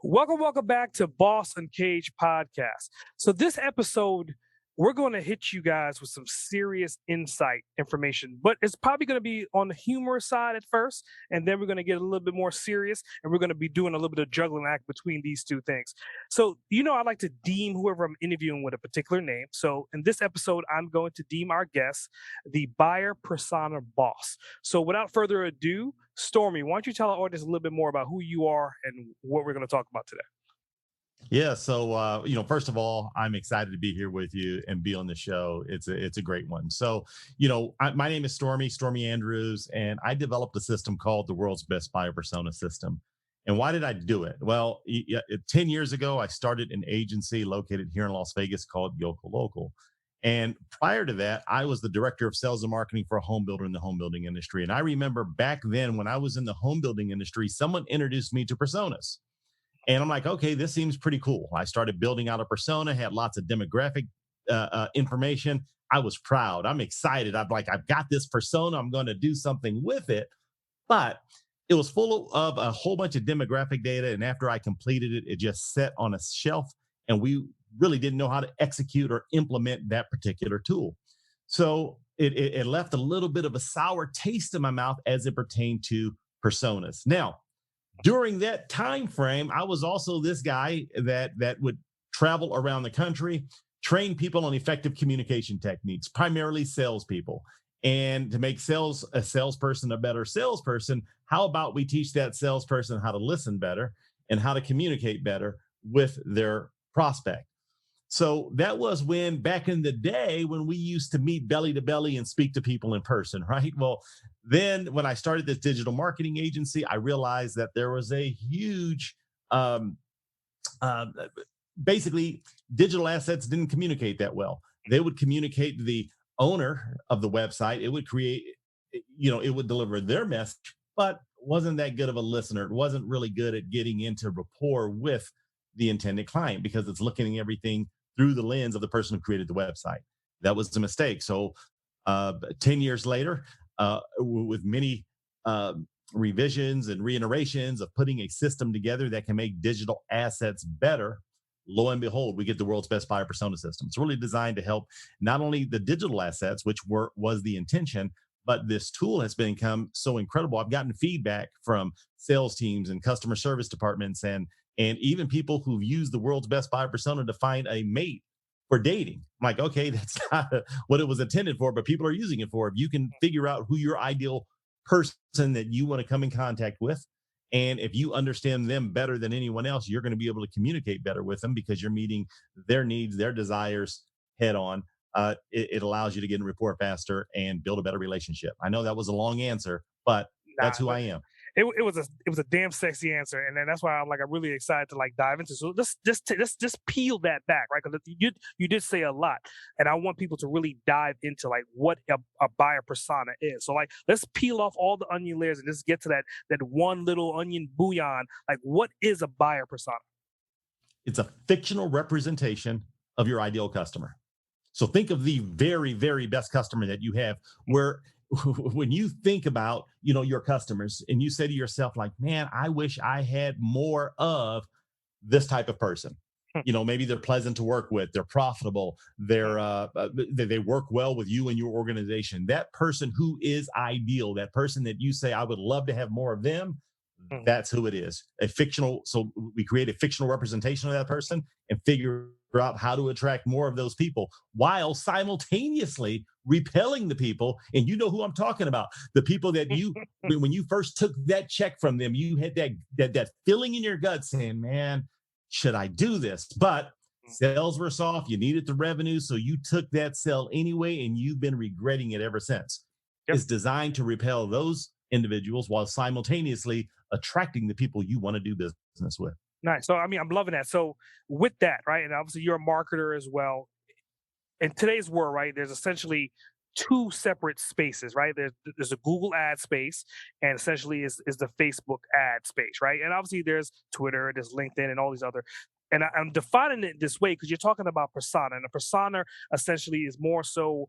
Welcome back to Boss Uncaged podcast. So this episode, we're going to hit you guys with some serious insight information, but it's probably going to be on the humorous side at first, and then we're going to get a little bit more serious, and we're going to be doing a little bit of juggling act between these two things. So, I like to deem whoever I'm interviewing with a particular name. So in this episode, I'm going to deem our guest the buyer persona boss. So without further ado, Stormie, why don't you tell our audience a little bit more about who you are and what we're going to talk about today? Yeah. So, first of all, I'm excited to be here with you and be on the show. It's a great one. So, my name is Stormie Andrews, and I developed a system called the world's best buyer persona system. And why did I do it? Well, 10 years ago, I started an agency located here in Las Vegas called Yokel Local. And prior to that, I was the director of sales and marketing for a home builder in the home building industry. And I remember back then when I was in the home building industry, someone introduced me to personas. And I'm like, okay, this seems pretty cool. I started building out a persona, had lots of demographic information. I was proud. I'm excited. I'm like, I've got this persona. I'm going to do something with it. But it was full of a whole bunch of demographic data. And after I completed it, it just sat on a shelf. And we really didn't know how to execute or implement that particular tool. So it left a little bit of a sour taste in my mouth as it pertained to personas. Now, during that time frame, I was also this guy that would travel around the country, train people on effective communication techniques, primarily salespeople. And to make a salesperson a better salesperson, how about we teach that salesperson how to listen better and how to communicate better with their prospect? So that was back in the day when we used to meet belly to belly and speak to people in person, right? Well, then when I started this digital marketing agency, I realized that there was a huge, uh, basically, digital assets didn't communicate that well. They would communicate to the owner of the website. It would it would deliver their message, but wasn't that good of a listener. It wasn't really good at getting into rapport with the intended client because it's looking at everything through the lens of the person who created the website. That was a mistake. So 10 years later, with many revisions and reiterations of putting a system together that can make digital assets better, lo and behold, we get the world's best buyer persona system. It's really designed to help not only the digital assets, which was the intention, but this tool has become so incredible. I've gotten feedback from sales teams and customer service departments and even people who've used the world's best buyer persona to find a mate for dating. I'm like, okay, that's not what it was intended for, but people are using it for. If you can figure out who your ideal person that you want to come in contact with, and if you understand them better than anyone else, you're going to be able to communicate better with them because you're meeting their needs, their desires head on. It allows you to get in rapport faster and build a better relationship. I know that was a long answer, but Nah, that's who I am. it was a damn sexy answer, and then that's why I'm really excited to dive into. So let's peel that back, right? Because you did say a lot, and I want people to really dive into what a buyer persona is. So let's peel off all the onion layers and just get to that one little onion bouillon. What is a buyer persona? It's a fictional representation of your ideal customer. So think of the very, very best customer that you have, where when you think about, your customers and you say to yourself, like, man, I wish I had more of this type of person. Maybe they're pleasant to work with, they're profitable, they work well with you and your organization. That person who is ideal, that person that you say, I would love to have more of them, that's who it is. So we create a fictional representation of that person and figure out how to attract more of those people while simultaneously repelling the people. And you know who I'm talking about. The people that when you first took that check from them, you had that feeling in your gut saying, man, should I do this? But sales were soft. You needed the revenue. So you took that sell anyway, and you've been regretting it ever since. Yep. It's designed to repel those individuals while simultaneously attracting the people you want to do business with. Nice. So I'm loving that. So with that, right, and obviously you're a marketer as well. In today's world, right, there's essentially two separate spaces, right? There's a Google ad space, and essentially is the Facebook ad space, right? And obviously there's Twitter, there's LinkedIn, and all these other. And I'm defining it this way because you're talking about persona, and a persona essentially is more so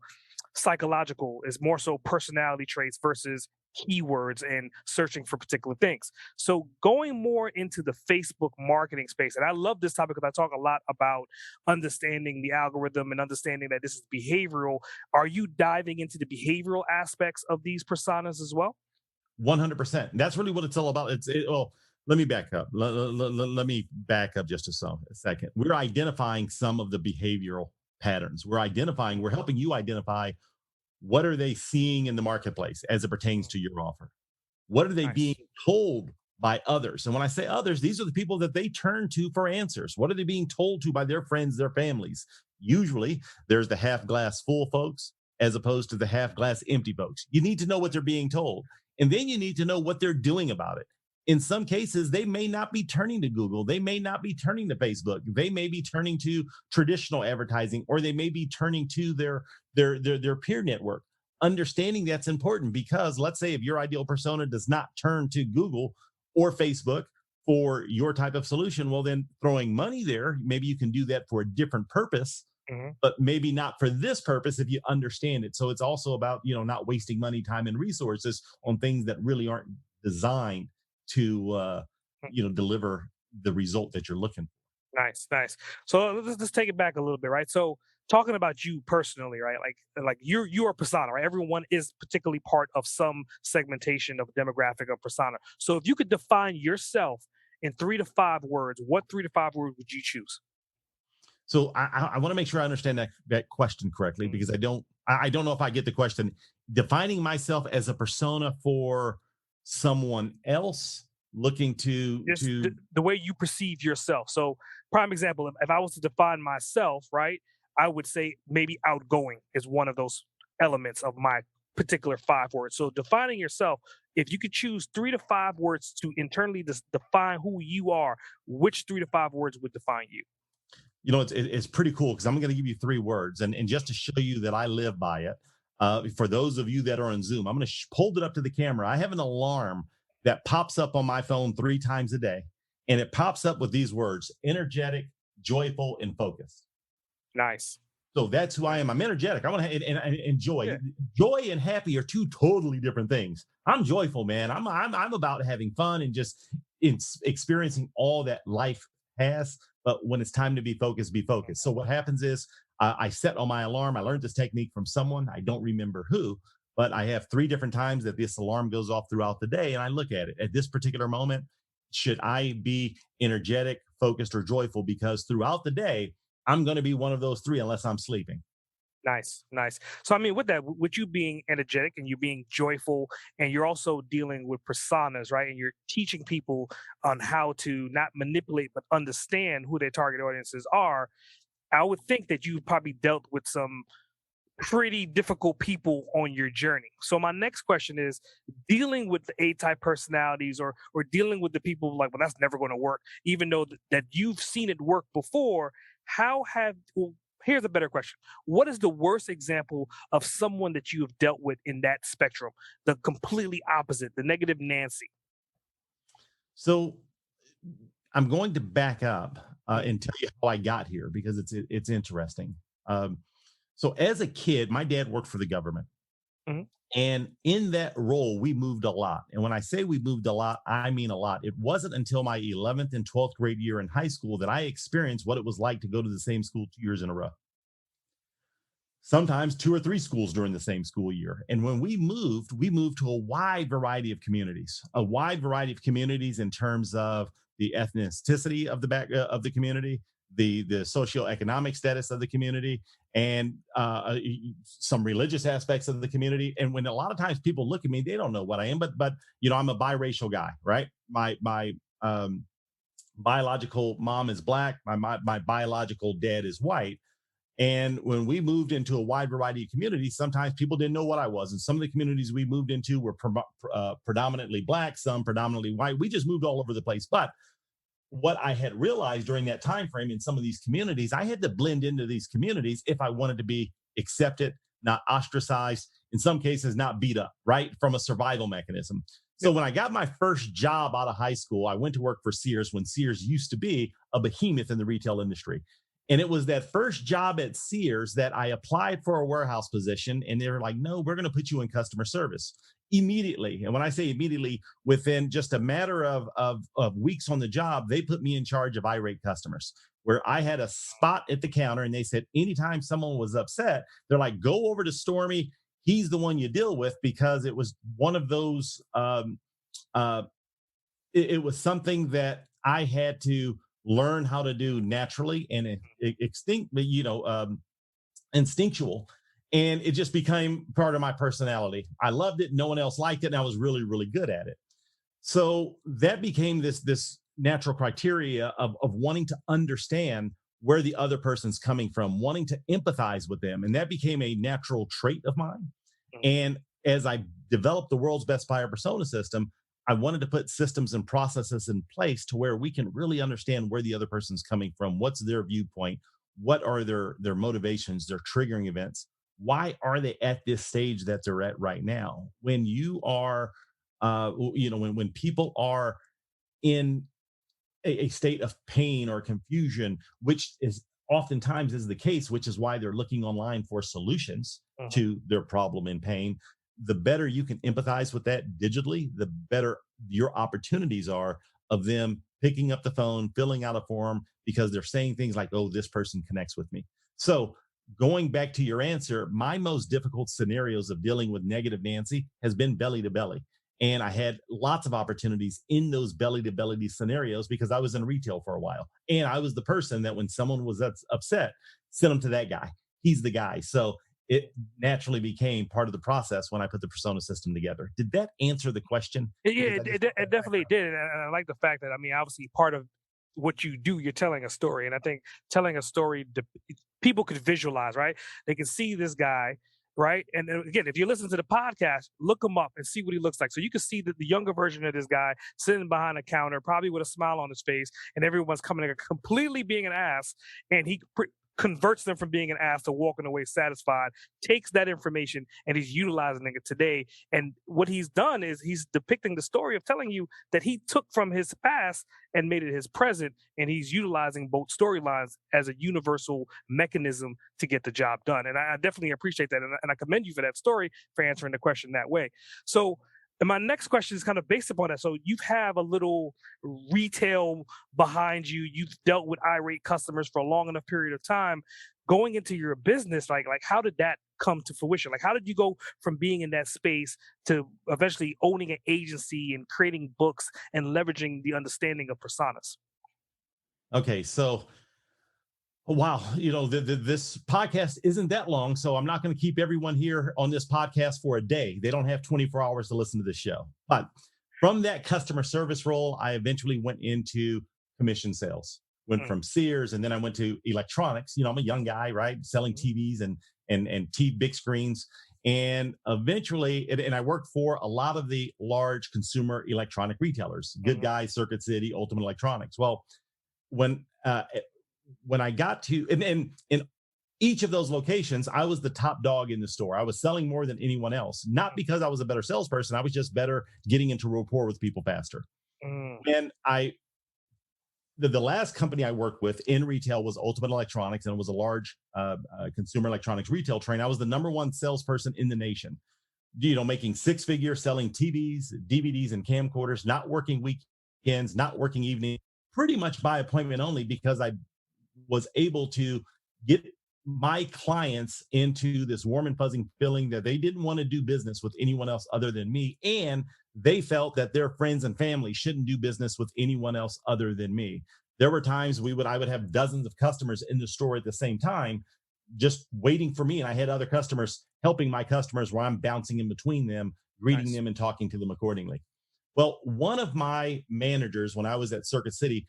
psychological, is more so personality traits versus keywords and searching for particular things. So going more into the Facebook marketing space, and I love this topic because I talk a lot about understanding the algorithm and understanding that this is behavioral. Are you diving into the behavioral aspects of these personas as well? 100%. That's really what it's all about. Well, let me back up. Let me back up just a second. We're identifying some of the behavioral patterns. We're helping you identify what are they seeing in the marketplace as it pertains Mm, to your offer. What are they being nice. told by others? And when I say others, these are the people that they turn to for answers. What are they being told to by their friends, their families? Usually, there's the half glass full folks as opposed to the half glass empty folks. You need to know what they're being told, and then you need to know what they're doing about it. In some cases, they may not be turning to Google. They may not be turning to Facebook. They may be turning to traditional advertising, or they may be turning to their peer network. Understanding that's important because let's say if your ideal persona does not turn to Google or Facebook for your type of solution, well, then throwing money there, maybe you can do that for a different purpose, Mhm. but maybe not for this purpose if you understand it. So it's also about, not wasting money, time, and resources on things that really aren't designed to, deliver the result that you're looking for. Nice, nice. So let's take it back a little bit, right? So talking about you personally, right? Like you're a persona, right? Everyone is particularly part of some segmentation of demographic of persona. So if you could define yourself in 3 to 5 words, what 3 to 5 words would you choose? So I want to make sure I understand that question correctly Mm. because I don't know if I get the question. Defining myself as a persona for someone else looking Just to the way you perceive yourself. So prime example, if I was to define myself, right, I would say maybe outgoing is one of those elements of my particular 5 words. So defining yourself, if you could choose 3 to 5 words to internally define who you are, which 3 to 5 words would define you? it's pretty cool because I'm going to give you 3 words and just to show you that I live by it. For those of you that are on Zoom, I'm going to hold it up to the camera. I have an alarm that pops up on my phone 3 times a day, and it pops up with these words: energetic, joyful, and focused. Nice. So that's who I Nice. am. I'm energetic. I want to and enjoy. Yeah. Joy and happy are two totally different things. I'm joyful, man. I'm about having fun and just experiencing all that life has. But when it's time to be focused, be focused. So what happens is I set on my alarm. I learned this technique from someone. I don't remember who, but I have 3 different times that this alarm goes off throughout the day, and I look at it at this particular moment. Should I be energetic, focused, or joyful? Because throughout the day, I'm going to be one of those 3 unless I'm sleeping. Nice, nice. So, I mean, with that, with you being energetic and you being joyful, and you're also dealing with personas, right? And you're teaching people on how to not manipulate, but understand who their target audiences are. I would think that you probably dealt with some pretty difficult people on your journey. So, my next question is dealing with the A type personalities or dealing with the people like, well, that's never going to work, even though that you've seen it work before. How have well, here's a better question. What is the worst example of someone that you have dealt with in that spectrum? The completely opposite, the negative Nancy. So I'm going to back up Mm, and tell you how I got here because it's interesting. Um, so as a kid, my dad worked for the government. mhm. And in that role, we moved a lot. And when I say we moved a lot, I mean a lot. It wasn't until my 11th and 12th grade year in high school that I experienced what it was like to go to the same school 2 years in a row, sometimes 2 or 3 schools during the same school year. And when we moved to a wide variety of communities, in terms of the ethnicity of the community, the socioeconomic status of the community, and some religious aspects of the community. And when a lot of times people look at me, they don't know what I am, but I'm a biracial guy, right? My biological mom is black. My biological dad is white, and when we moved into a wide variety of communities, sometimes people didn't know what I was. And some of the communities we moved into were predominantly black, some predominantly white. We just moved all over the place. But what I had realized during that time frame in some of these communities, I had to blend into these communities if I wanted to be accepted, not ostracized, in some cases, not beat up, right? From a survival mechanism. So Yep. when I got my first job out of high school, I went to work for Sears when Sears used to be a behemoth in the retail industry. And it was that first job at Sears that I applied for a warehouse position, and they were like, no, we're going to put you in customer service immediately. And when I say immediately, within just a matter of weeks on the job, they put me in charge of irate customers, where I had a spot at the counter. And they said, anytime someone was upset, they're like, go over to Stormie. He's the one you deal with, because it was one of those, uh, it was something that I had to learn how to do naturally and instinctual. And it just became part of my personality. I loved it. No one else liked it. And I was really, really good at it. So that became this natural criteria of wanting to understand where the other person's coming from, wanting to empathize with them. And that became a natural trait of mine. And as I developed the world's best buyer persona system, I wanted to put systems and processes in place to where we can really understand where the other person's coming from, what's their viewpoint, what are their motivations, their triggering events, why are they at this stage that they're at right now. When you are, when people are in a state of pain or confusion, which is oftentimes is the case, which is why they're looking online for solutions to their problem and pain. The better you can empathize with that digitally, the better your opportunities are of them picking up the phone, filling out a form, because they're saying things like, oh, this person connects with me. So going back to your answer, my most difficult scenarios of dealing with negative Nancy has been belly to belly. And I had lots of opportunities in those belly to belly scenarios because I was in retail for a while. And I was the person that when someone was upset, send them to that guy. He's the guy. So it naturally became part of the process when I put the persona system together. Did that answer the question? Yeah, Because I just it definitely did, and I like the fact that, I mean, obviously part of what you do, you're telling a story, and I think telling a story, people could visualize, right? They can see this guy, right? And then again, if you listen to the podcast, look him up and see what he looks like. So you can see that the younger version of this guy sitting behind a counter, probably with a smile on his face, and everyone's coming in completely being an ass, and converts them from being an ass to walking away satisfied, takes that information and he's utilizing it today. And what he's done is he's depicting the story of telling you that he took from his past and made it his present. And he's utilizing both storylines as a universal mechanism to get the job done. And I definitely appreciate that. And I commend you for that story, for answering the question that way. So, and my next question is kind of based upon that. So you have a little retail behind you. You've dealt with irate customers for a long enough period of time. Going into your business, like how did that come to fruition? Like how did you go from being in that space to eventually owning an agency and creating books and leveraging the understanding of personas? okay. So wow, this podcast isn't that long, so I'm not going to keep everyone here on this podcast for a day. They don't have 24 hours to listen to this show. But from that customer service role, I eventually went into commission sales. Went Mm, from Sears, and then I went to electronics. I'm a young guy, right, selling mhm, TVs and big screens, and eventually, and I worked for a lot of the large consumer electronic retailers, Good mhm, Guys, Circuit City, Ultimate Electronics. Well, when I got to and in each of those locations, I was the top dog in the store. I was selling more than anyone else, not because I was a better salesperson. I was just better getting into rapport with people faster. mm, And the last company I worked with in retail was Ultimate Electronics, and it was a large consumer electronics retail chain. I was the number one salesperson in the nation. Making six figures, selling TVs, DVDs, and camcorders, not working weekends, not working evenings, pretty much by appointment only, because I was able to get my clients into this warm and fuzzy feeling that they didn't want to do business with anyone else other than me. And they felt that their friends and family shouldn't do business with anyone else other than me. There were times I would have dozens of customers in the store at the same time, just waiting for me. And I had other customers helping my customers where I'm bouncing in between them, greeting nice. them and talking to them accordingly. Well, one of my managers, when I was at Circuit City,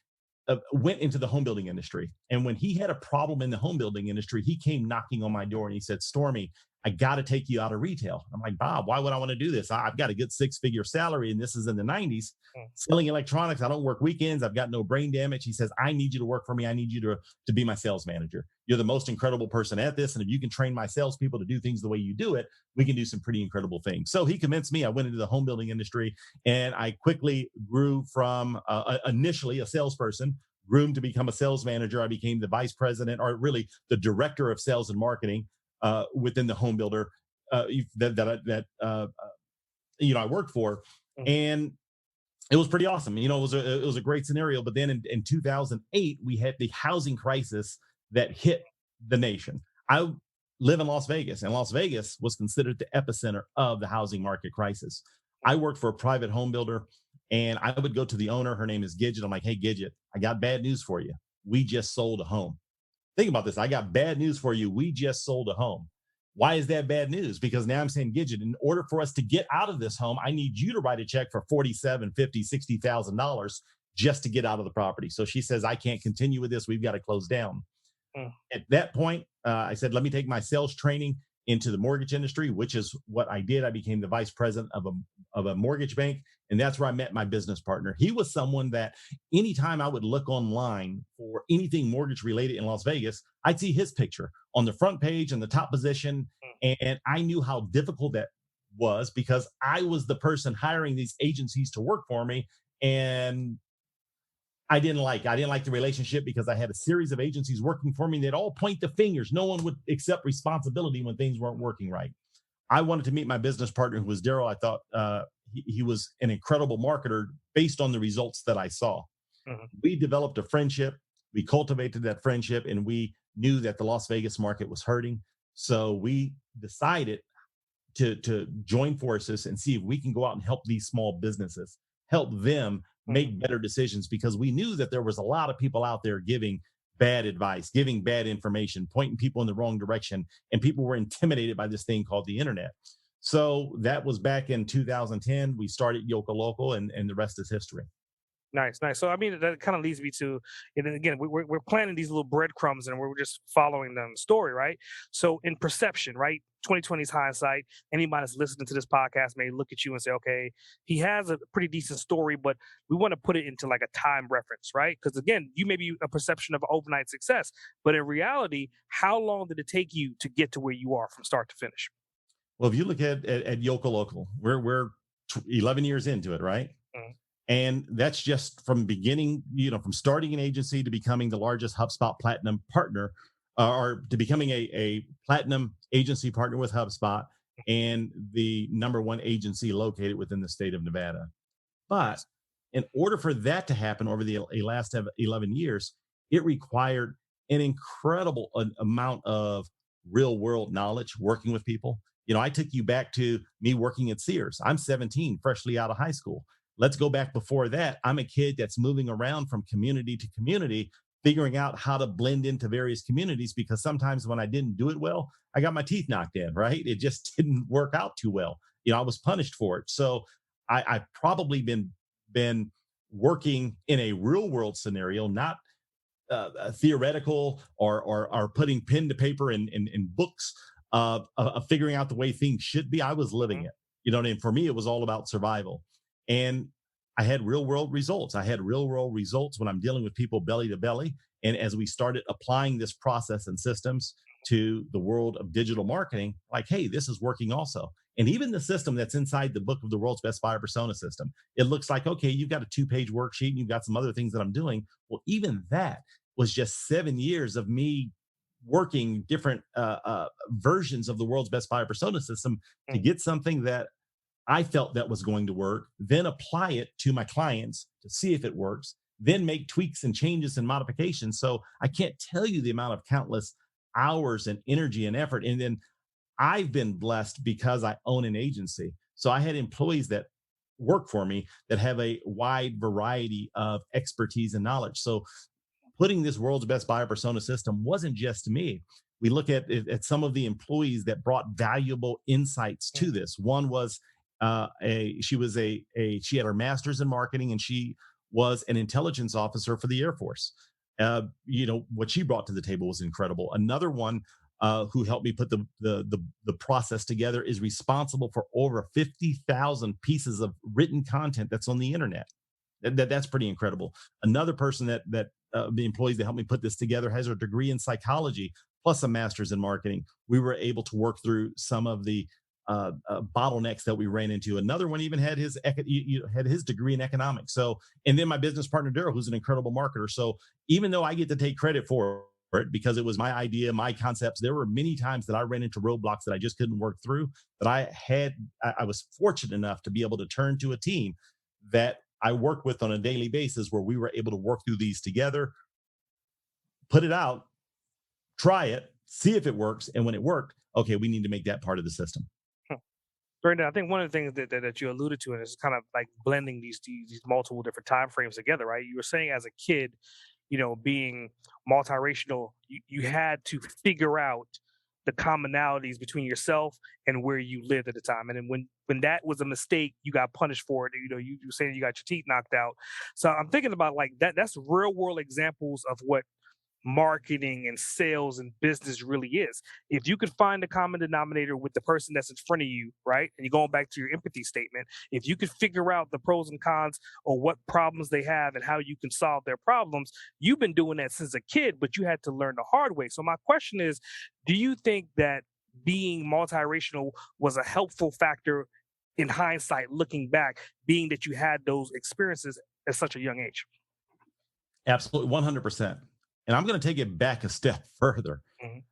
went into the home building industry. And when he had a problem in the home building industry, he came knocking on my door and he said, Stormie, I got to take you out of retail. I'm like, Bob, why would I want to do this? I've got a good six-figure salary, and this is in the 90s. Mm, Selling electronics, I don't work weekends. I've got no brain damage. He says, I need you to work for me. I need you to be my sales manager. You're the most incredible person at this. And if you can train my salespeople to do things the way you do it, we can do some pretty incredible things. So he convinced me. I went into the home building industry, and I quickly grew from initially a salesperson, room to become a sales manager, I became the vice president, or really the director of sales and marketing within the home builder that I worked for, Mm. and it was pretty awesome. It was a great scenario. But then in 2008, we had the housing crisis that hit the nation. I live in Las Vegas, and Las Vegas was considered the epicenter of the housing market crisis. I worked for a private home builder, and I would go to the owner. Her name is Gidget. I'm like, hey, Gidget, I got bad news for you. We just sold a home. Think about this. I got bad news for you. We just sold a home. Why is that bad news? Because now I'm saying, Gidget, in order for us to get out of this home, I need you to write a check for $47, $50, $60,000 just to get out of the property. So she says, I can't continue with this. We've got to close down. Mm. At that point, I said, let me take my sales training into the mortgage industry, which is what I did. I became the vice president of a mortgage bank. And that's where I met my business partner. He was someone that anytime I would look online for anything mortgage related in Las Vegas, I'd see his picture on the front page in the top position. And I knew how difficult that was because I was the person hiring these agencies to work for me. And I didn't like the relationship because I had a series of agencies working for me. They'd all point the fingers. No one would accept responsibility when things weren't working right. I wanted to meet my business partner, who was Daryl. I thought he was an incredible marketer based on the results that I saw. Mhm. We developed a friendship. We cultivated that friendship, and we knew that the Las Vegas market was hurting. So we decided to join forces and see if we can go out and help these small businesses, help them Mhm. make better decisions, because we knew that there was a lot of people out there giving bad advice, giving bad information, pointing people in the wrong direction, and people were intimidated by this thing called the internet. So that was back in 2010. We started Yoka Local, and the rest is history. Nice, nice. So I mean, that kind of leads me to, and then again, we're planting these little breadcrumbs, and we're just following them story, right? So in perception, right? 2020's hindsight. Anybody that's listening to this podcast may look at you and say, okay, he has a pretty decent story, but we want to put it into like a time reference, right? Because again, you may be a perception of overnight success, but in reality, how long did it take you to get to where you are from start to finish? Well, if you look at Yoka Local, we're 11 years into it, right? Mhm. And that's just from beginning, from starting an agency to becoming the largest HubSpot platinum partner, or to becoming a platinum agency partner with HubSpot and the number one agency located within the state of Nevada. But Nice. in order for that to happen over the last 11 years, it required an incredible amount of real world knowledge working with people. I took you back to me working at Sears. I'm 17, freshly out of high school. Let's go back before that. I'm a kid that's moving around from community to community, figuring out how to blend into various communities, because sometimes when I didn't do it well, I got my teeth knocked in, right? It just didn't work out too well. I was punished for it. So I've probably been working in a real world scenario, not theoretical, or putting pen to paper in books of figuring out the way things should be. I was living Mhm. it. And for me, it was all about survival. And I had real world results. I had real world results when I'm dealing with people belly to belly. And as we started applying this process and systems to the world of digital marketing, like, hey, this is working also. And even the system that's inside the book of the world's best buyer persona system, it looks like, okay, you've got a 2-page worksheet and you've got some other things that I'm doing. Well, even that was just 7 years of me working different versions of the world's best buyer persona system to Mhm. get something that I felt that was going to work, then apply it to my clients to see if it works, then make tweaks and changes and modifications. So I can't tell you the amount of countless hours and energy and effort. And then I've been blessed because I own an agency. So I had employees that work for me that have a wide variety of expertise and knowledge. So putting this world's best buyer persona system wasn't just me. We look at some of the employees that brought valuable insights to Mhm. this. One was she had her master's in marketing, and she was an intelligence officer for the Air Force. What she brought to the table was incredible. Another one who helped me put the process together is responsible for over 50,000 pieces of written content that's on the internet. That's pretty incredible. Another person that the employees that helped me put this together has a degree in psychology plus a master's in marketing. We were able to work through some of the bottlenecks that we ran into. Another one even had had his degree in economics. So, and then my business partner Daryl, who's an incredible marketer. So, even though I get to take credit for it because it was my idea, my concepts, there were many times that I ran into roadblocks that I just couldn't work through. That I was fortunate enough to be able to turn to a team that I work with on a daily basis, where we were able to work through these together, put it out, try it, see if it works, and when it worked, okay, we need to make that part of the system. Brandon, I think one of the things that you alluded to, and is kind of like blending these multiple different time frames together, right? You were saying as a kid, being multiracial, you had to figure out the commonalities between yourself and where you lived at the time. And then when that was a mistake, you got punished for it. You were saying you got your teeth knocked out. So I'm thinking about like that's real world examples of what marketing and sales and business really is. If you could find the common denominator with the person that's in front of you, right? And you're going back to your empathy statement, if you could figure out the pros and cons or what problems they have and how you can solve their problems, you've been doing that since a kid, but you had to learn the hard way. So my question is, do you think that being multiracial was a helpful factor in hindsight, looking back, being that you had those experiences at such a young age? Absolutely, 100%. And I'm going to take it back a step further. Mhm.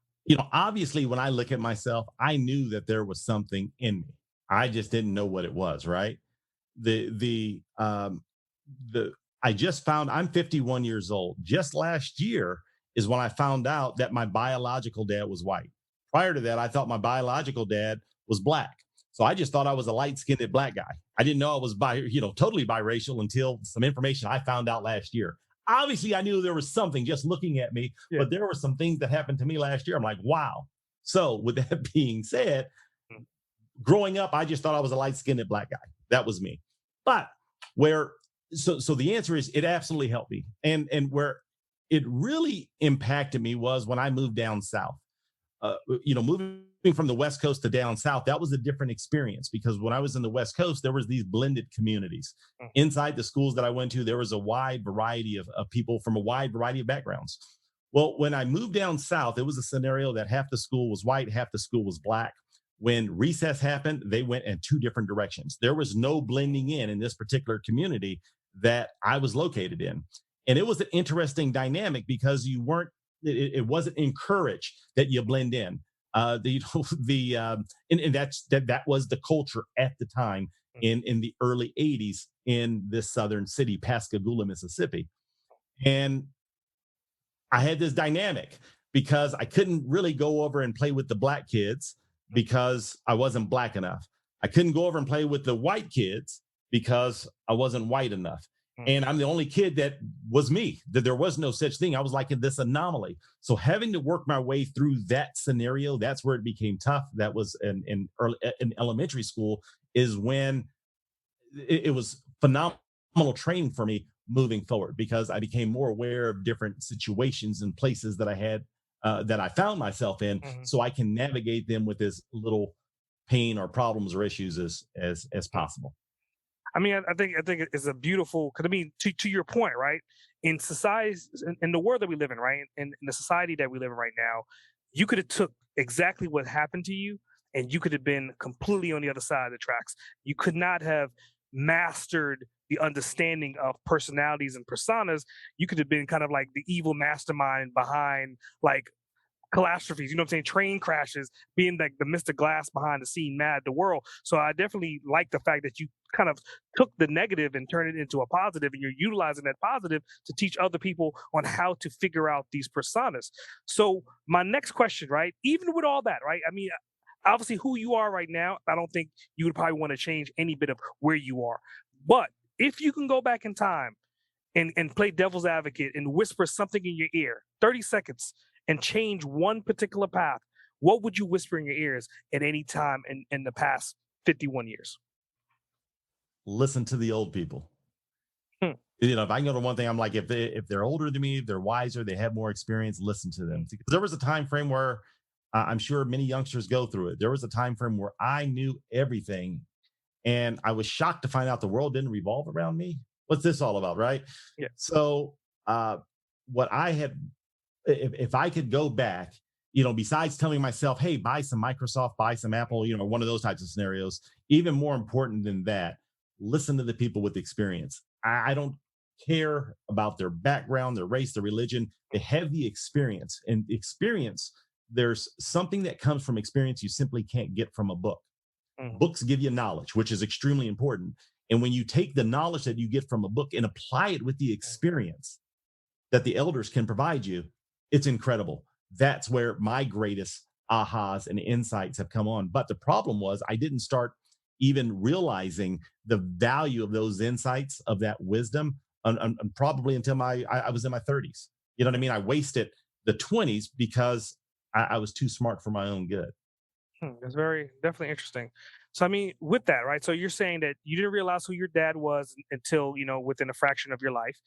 Obviously, when I look at myself, I knew that there was something in me. I just didn't know what it was, right? The I just found I'm 51 years old. Just last year is when I found out that my biological dad was white. Prior to that, I thought my biological dad was black. So I just thought I was a light-skinned black guy. I didn't know I was totally biracial until some information I found out last year. Obviously, I knew there was something just looking at me, Yeah. but there were some things that happened to me last year. I'm like, wow. So, with that being said, Mm. growing up, I just thought I was a light-skinned black guy. That was me. But where so the answer is it absolutely helped me. And where it really impacted me was when I moved down south. Moving from the West Coast to down south, that was a different experience because when I was in the West Coast, there was these blended communities. Mm. Inside the schools that I went to, there was a wide variety of people from a wide variety of backgrounds. Well, when I moved down south, it was a scenario that half the school was white, half the school was black. When recess happened, they went in two different directions. There was no blending in this particular community that I was located in. And it was an interesting dynamic because it wasn't encouraged that you blend in. And that was the culture at the time in the early 80s in this southern city, Pascagoula, Mississippi. And I had this dynamic because I couldn't really go over and play with the black kids because I wasn't black enough. I couldn't go over and play with the white kids because I wasn't white enough. And I'm the only kid that was me, that there was no such thing. I was like in this anomaly. So having to work my way through that scenario, that's where it became tough. That was in elementary school is when it was phenomenal training for me moving forward because I became more aware of different situations and places that I had that I found myself in, so I can navigate them with as little pain or problems or issues as possible. I mean, I think it's a beautiful. Because I mean, to your point, right? In society, in the world that we live in, right, in the society that we live in right now, you could have took exactly what happened to you, and you could have been completely on the other side of the tracks. You could not have mastered the understanding of personalities and personas. You could have been kind of like the evil mastermind behind like catastrophes, you know what I'm saying? Train crashes, being like the Mr. Glass behind the scene, mad the world. So I definitely like the fact that you kind of took the negative and turned it into a positive, and you're utilizing that positive to teach other people on how to figure out these personas. So my next question, right? Even with all that, right? I mean, obviously who you are right now, I don't think you would probably want to change any bit of where you are. But if you can go back in time and play devil's advocate and whisper something in your ear, 30 seconds, and change one particular path, what would you whisper in your ears at any time in the past 51 years? Listen to the old people. Hmm. If I can go to one thing, I'm like, if they're older than me, they're wiser, they have more experience, listen to them. Because there was a time frame where I'm sure many youngsters go through it. There was a time frame where I knew everything, and I was shocked to find out the world didn't revolve around me. What's this all about, right? Yeah. So, what I had, if I could go back besides telling myself, hey, buy some Microsoft, buy some Apple, one of those types of scenarios, even more important than that, listen to the people with experience. I don't care about their background, their race, their religion. They have the experience. And experience, there's something that comes from experience you simply can't get from a book. Mhm. Books give you knowledge, which is extremely important. And when you take the knowledge that you get from a book and apply it with the experience that the elders can provide you, it's incredible. That's where my greatest ahas and insights have come on. But the problem was I didn't start even realizing the value of those insights, of that wisdom, probably until I was in my 30s. You know what I mean? I wasted the 20s because I was too smart for my own good. That's very definitely interesting. So I mean, with that, right? So you're saying that you didn't realize who your dad was until within a fraction of your life.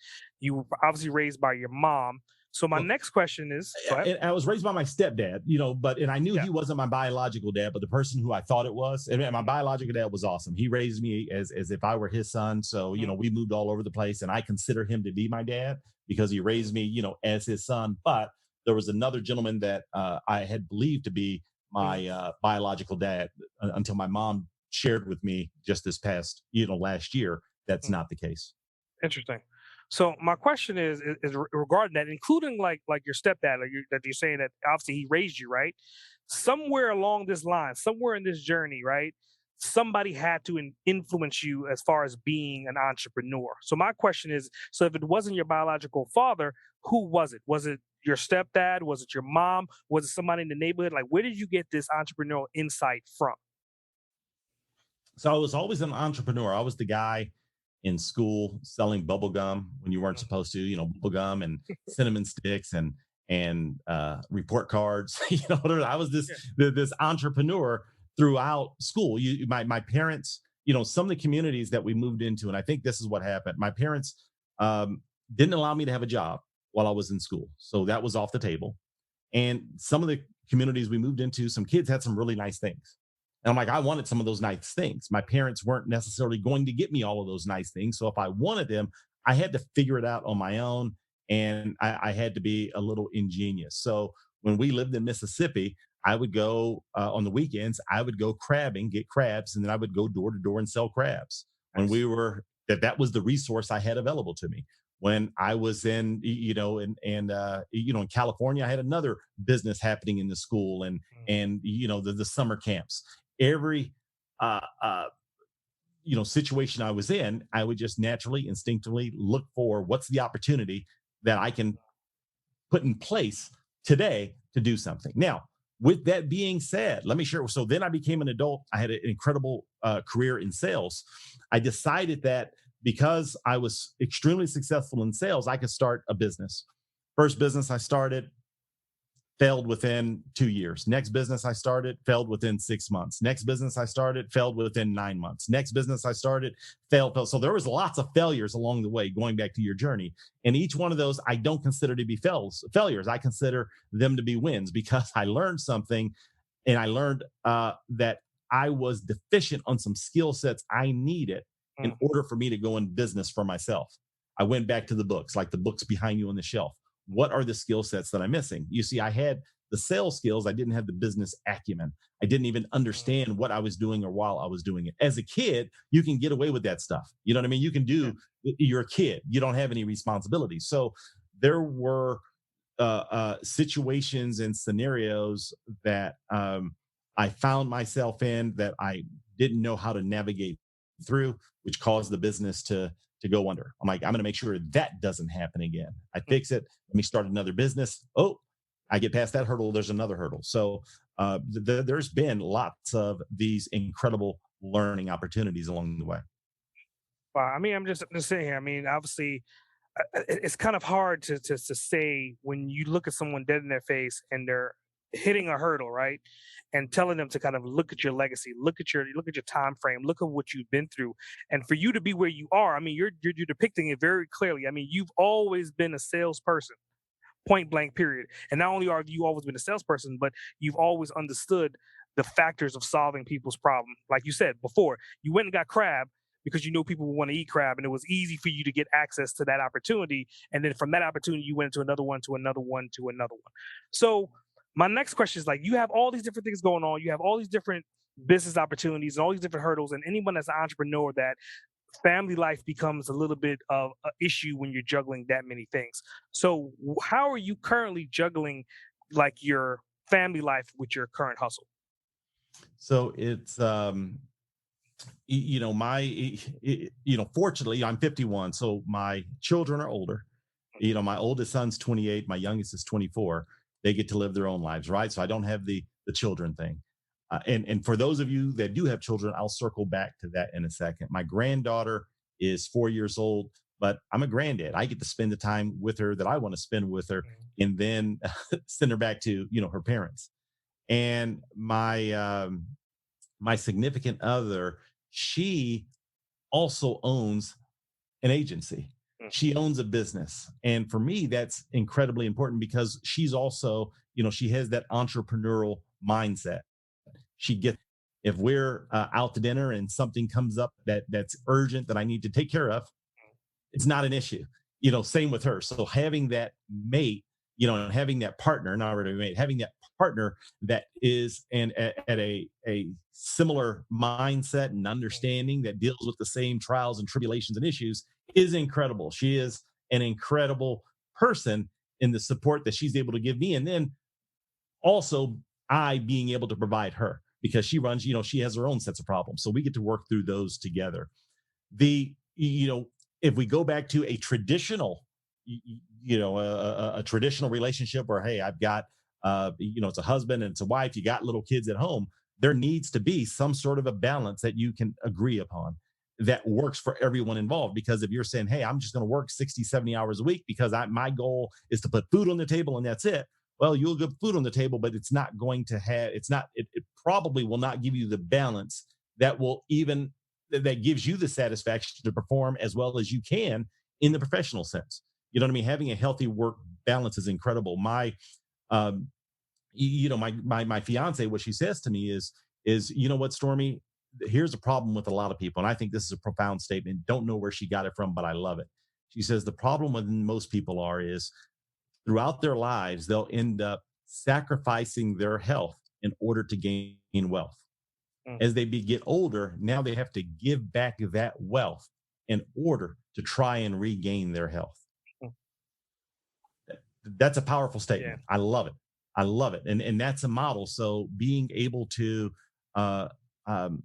You were obviously raised by your mom. So my Well, next question is, go ahead. and I was raised by my stepdad, and I knew Yeah. he wasn't my biological dad, but the person who I thought it was. And my Mhm, biological dad was awesome. He raised me as if I were his son. So, mhm, we moved all over the place, and I consider him to be my dad because he mhm, raised me, as his son. But there was another gentleman that I had believed to be mhm, my biological dad until my mom shared with me just this past, last year. That's mhm. not the case. Interesting. So my question is regarding that, including like your stepdad, that you're saying that obviously he raised you, right? Somewhere along this line, somewhere in this journey, right? Somebody had to influence you as far as being an entrepreneur. So my question is, so if it wasn't your biological father, who was it? Was it your stepdad? Was it your mom? Was it somebody in the neighborhood? Like, where did you get this entrepreneurial insight from? So I was always an entrepreneur. I was the guy in school selling bubble gum when you weren't Mhm. supposed to, bubble gum and cinnamon sticks and report cards. Whatever. I was Yeah. this entrepreneur throughout school. My parents, some of the communities that we moved into, and I think this is what happened. My parents um, didn't allow me to have a job while I was in school, so that was off the table. And some of the communities we moved into, some kids had some really nice things. And I'm like, I wanted some of those nice things. My parents weren't necessarily going to get me all of those nice things. So if I wanted them, I had to figure it out on my own. And I had to be a little ingenious. So when we lived in Mississippi, I would go on the weekends, I would go crabbing, get crabs, and then I would go door to door and sell crabs. When Nice. we were, that was the resource I had available to me. When I was in, in California, I had another business happening in the school, and the summer camps. Every uh, uh, situation I was in, I would just naturally, instinctively look for what's the opportunity that I can put in place today to do something. Now, with that being said, let me share. So then I became an adult. I had an incredible career in sales. I decided that because I was extremely successful in sales, I could start a business. First business I started failed within 2 years. Next business I started failed within 6 months. Next business I started failed within 9 months. Next business I started failed. So there was lots of failures along the way, going back to your journey. And each one of those I don't consider to be failures. I consider them to be wins because I learned something, and I learned that I was deficient on some skill sets I needed in Mm, order for me to go in business for myself. I went back to the books, like the books behind you on the shelf. What are the skill sets that I'm missing? You see, I had the sales skills. I didn't have the business acumen. I didn't even mm, understand what I was doing or while I was doing it. As a kid, you can get away with that stuff. You know what I mean? You can yeah. do, you're a kid, you don't have any responsibilities. So there were situations and scenarios that I found myself in that I didn't know how to navigate through, which caused the business to go under. I'm like, I'm going to make sure that doesn't happen again. I Mm. fix it. Let me start another business. Oh, I get past that hurdle. There's another hurdle. So there's been lots of these incredible learning opportunities along the way. Wow. I mean, I'm just sitting here. I mean, obviously, it's kind of hard to say when you look at someone dead in their face and they're hitting a hurdle, right? And telling them to kind of look at your legacy, look at your time frame, look at what you've been through, and for you to be where you are. I mean, you're depicting it very clearly. I mean, you've always been a salesperson, point blank, period. And not only are you always been a salesperson, but you've always understood the factors of solving people's problem. Like you said before, you went and got crab because you know people would want to eat crab, and it was easy for you to get access to that opportunity. And then from that opportunity, you went into another one, to another one, to another one. So my next question is like, you have all these different things going on, you have all these different business opportunities and all these different hurdles, and anyone that's an entrepreneur, that family life becomes a little bit of an issue when you're juggling that many things. So how are you currently juggling like your family life with your current hustle? So it's fortunately I'm 51, so my children are older. My oldest son's 28, my youngest is 24. They get to live their own lives, right? So I don't have the children thing. And for those of you that do have children, I'll circle back to that in a second. My granddaughter is 4 years old, but I'm a granddad. I get to spend the time with her that I want to spend with her, Mhm. and then send her back to her parents. And my significant other, she also owns an agency. Mm. She owns a business. And for me, that's incredibly important because she's also, she has that entrepreneurial mindset. She gets, if we're out to dinner and something comes up that's urgent that I need to take care of, it's not an issue. Same with her. So having that mate, and having that partner, not already mate, having that partner that is and at a similar mindset and Mm. understanding that deals with the same trials and tribulations and issues is incredible. She is an incredible person in the support that she's able to give me. And then also I being able to provide her because she runs, she has her own sets of problems. So we get to work through those together. The if we go back to a traditional a traditional relationship where, hey, I've got it's a husband and it's a wife, you got little kids at home, there needs to be some sort of a balance that you can agree upon that works for everyone involved. Because if you're saying, hey, I'm just going to work 60, 70 hours a week because my goal is to put food on the table and that's it, well, you'll get food on the table, but it's not going to have, it probably will not give you the balance that will even that gives you the satisfaction to perform as well as you can in the professional sense. You know what I mean? Having a healthy work balance is incredible. Um, my fiance, what she says to me is, you know what, Stormy, here's a problem with a lot of people. And I think this is a profound statement. Don't know where she got it from, but I love it. She says the problem with most people is throughout their lives, they'll end up sacrificing their health in order to gain wealth. Mm. As they get older, now they have to give back that wealth in order to try and regain their health. Mm. That's a powerful Yeah. statement. I love it. I love it. And that's a model. So being able to, uh, um,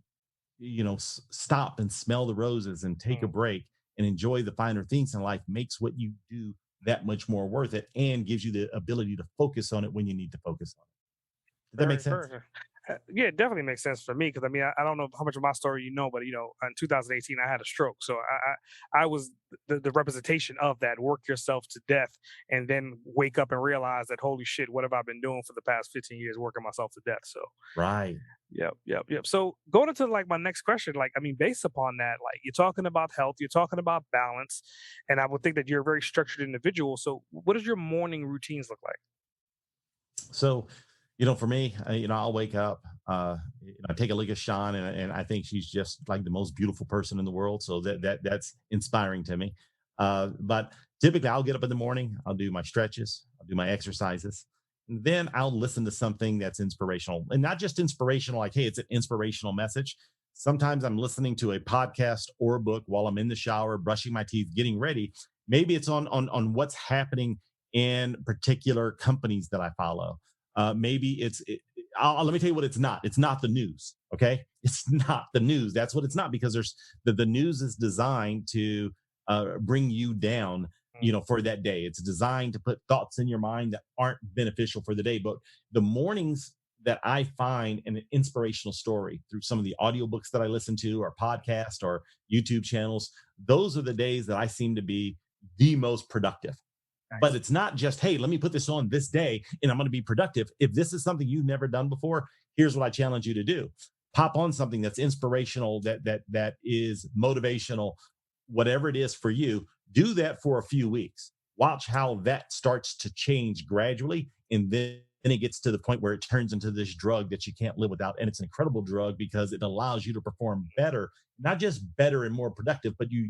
stop and smell the roses and take a Mm. break and enjoy the finer things in life makes what you do that much more worth it and gives you the ability to focus on it when you need to focus on it. Does that make Very, sense? very. Yeah, it definitely makes sense for me because I mean, I don't know how much of my story you know, but in 2018 I had a stroke, so I was the representation of that. Work yourself to death, and then wake up and realize that holy shit, what have I been doing for the past 15 years, working myself to death? So, Right. yep, yep, yep. So going into like my next question, like I mean, based upon that, like you're talking about health, you're talking about balance, and I would think that you're a very structured individual. So, what does your morning routines look like? So, for me, I'll wake up, I take a look at Sean, and I think she's just like the most beautiful person in the world. So that's inspiring to me. But typically, I'll get up in the morning, I'll do my stretches, I'll do my exercises, and then I'll listen to something that's inspirational, and not just inspirational, like, hey, it's an inspirational message. Sometimes I'm listening to a podcast or a book while I'm in the shower, brushing my teeth, getting ready. Maybe it's on what's happening in particular companies that I follow. Maybe let me tell you what it's not. It's not the news. Okay, it's not the news. That's what it's not, because the news is designed to bring you down. Mm. For that day, it's designed to put thoughts in your mind that aren't beneficial for the day. But the mornings that I find an inspirational story through some of the audiobooks that I listen to, or podcast, or YouTube channels, those are the days that I seem to be the most productive. But Nice. it's not just, hey, let me put this on this day and I'm going to be productive. If this is something you've never done before, here's what I challenge you to do. Pop on something that's inspirational, that is motivational, whatever it is for you. Do that for a few weeks. Watch how that starts to change gradually, and then it gets to the point where it turns into this drug that you can't live without. And it's an incredible drug because it allows you to perform better, not just better and more productive, but you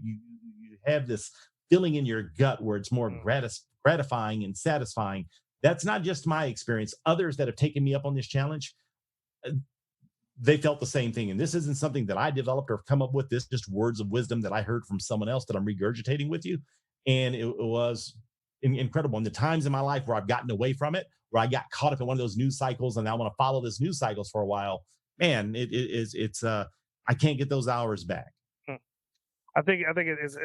have this feeling in your gut where it's more Mm. gratifying and satisfying That's not just my experience. Others that have taken me up on this challenge, uh, they felt the same thing. And this isn't something that I developed or come up with. This just words of wisdom that I heard from someone else that I'm regurgitating with you. And it was incredible. And the times in my life where I've gotten away from it, where I got caught up in one of those news cycles and I want to follow this news cycles for a while, man, I can't get those hours back. Hmm. I think it is.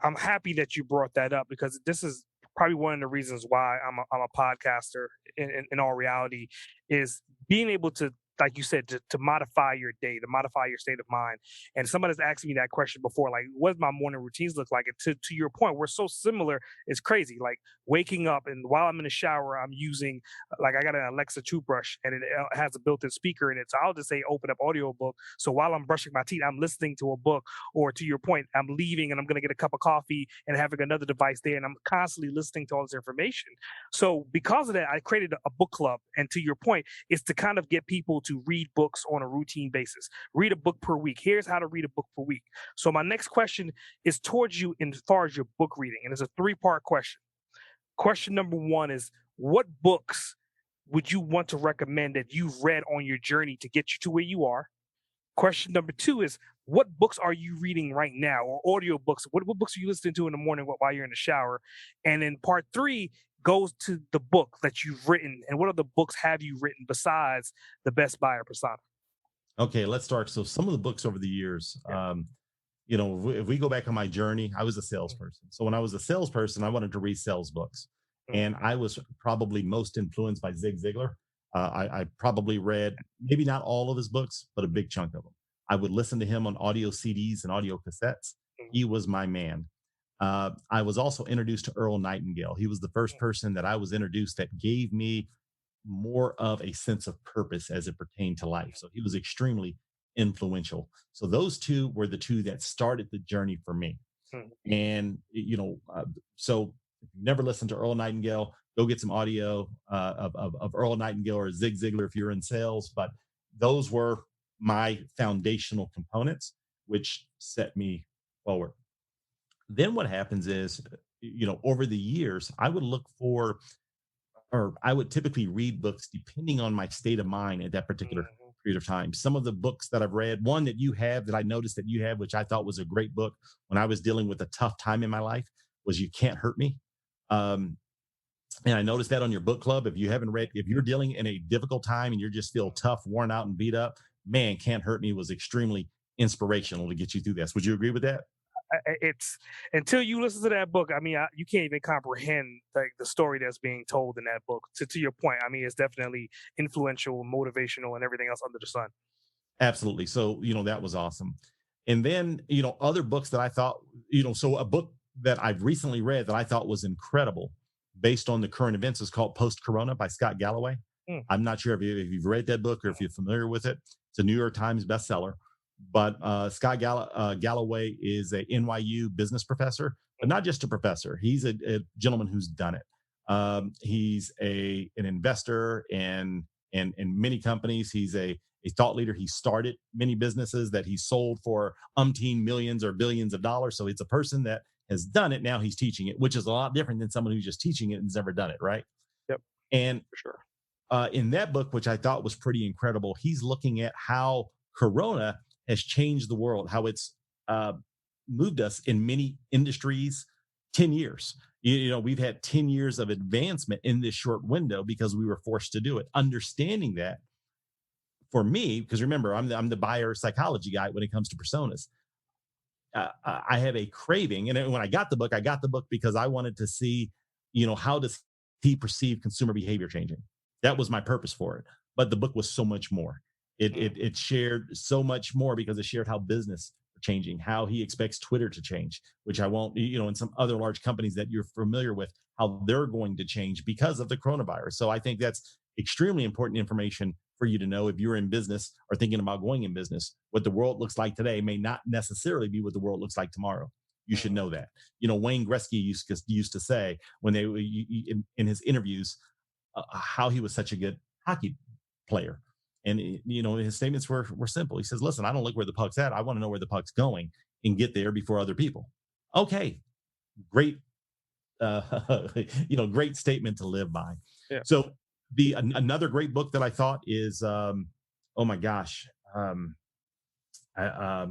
I'm happy that you brought that up because this is probably one of the reasons why I'm a podcaster. In all reality, is being able to, like you said, to modify your day, to modify your state of mind. And somebody's asked me that question before, like, what does my morning routines look like? And to your point, we're so similar. It's crazy. Like waking up and while I'm in the shower, I'm using like I got an Alexa toothbrush and it has a built-in speaker in it. So I'll just say open up audiobook. So while I'm brushing my teeth, I'm listening to a book. Or to your point, I'm leaving and I'm going to get a cup of coffee and having another device there, and I'm constantly listening to all this information. So because of that, I created a book club. And to your point, is to kind of get people to read books on a routine basis. Read a book per week. Here's how to read a book per week. So my next question is towards you in as far as your book reading, and it's a three-part question. Question number one is, what books would you want to recommend that you've read on your journey to get you to where you are? Question number two is, what books are you reading right now, or audio books? What books are you listening to in the morning while you're in the shower? And then part three goes to the book that you've written. And what other books have you written besides The Best Buyer Persona? Okay, let's start. So some of the books over the years, Yeah. if we go back on my journey, I was a salesperson. So when I was a salesperson, I wanted to read sales books. Mhm. And I was probably most influenced by Zig Ziglar. I probably read maybe not all of his books, but a big chunk of them. I would listen to him on audio CDs and audio cassettes. Mhm. He was my man. I was also introduced to Earl Nightingale. He was the first person that I was introduced that gave me more of a sense of purpose as it pertained to life. So he was extremely influential. So those two were the two that started the journey for me. Mhm. And so if you've never listened to Earl Nightingale, go get some audio of Earl Nightingale or Zig Ziglar if you're in sales. But those were my foundational components, which set me forward. Then what happens is, over the years, I would look for, or I would typically read books depending on my state of mind at that particular Mhm. period of time. Some of the books that I've read, one that you have that I noticed that you have, which I thought was a great book when I was dealing with a tough time in my life, was You Can't Hurt Me. Um, and I noticed that on your book club. If you haven't read, if you're dealing in a difficult time and you just feel tough, worn out, and beat up, man, Can't Hurt Me was extremely inspirational to get you through this. Would you agree with that? It's until you listen to that book. I mean, you can't even comprehend like the story that's being told in that book. To your point, I mean, it's definitely influential, motivational, and everything else under the sun. Absolutely. So, that was awesome. And then, other books that I thought, so a book that I've recently read that I thought was incredible based on the current events is called Post Corona by Scott Galloway. Mm, I'm not sure if you've read that book or if you're familiar with it. It's a New York Times bestseller. But Galloway is a NYU business professor, but not just a professor. He's a gentleman who's done it. He's an investor in many companies. He's a thought leader. He started many businesses that he sold for umpteen millions or billions of dollars. So it's a person that has done it. Now he's teaching it, which is a lot different than someone who's just teaching it and has never done it, right? yep, And for sure. in that book, which I thought was pretty incredible, he's looking at how Corona has changed the world, how it's uh, moved us in many industries. 10 years. We've had 10 years of advancement in this short window because we were forced to do it. Understanding that for me, because remember, I'm the buyer psychology guy when it comes to personas. I have a craving, and when I got the book because I wanted to see, how does he perceive consumer behavior changing? That was my purpose for it. But the book was so much more. Mm, It shared so much more because it shared how business are changing, how he expects Twitter to change, which I won't, and some other large companies that you're familiar with, how they're going to change because of the coronavirus. So I think that's extremely important information for you to know if you're in business or thinking about going in business. What the world looks like today may not necessarily be what the world looks like tomorrow. You should mm, know that. Wayne Gretzky used to say when in his interviews how he was such a good hockey player. And his statements were simple. He says, "Listen, I don't look where the puck's at. I want to know where the puck's going and get there before other people." Okay, great great statement to live by. Yeah. So another great book that I thought is, oh my gosh, I,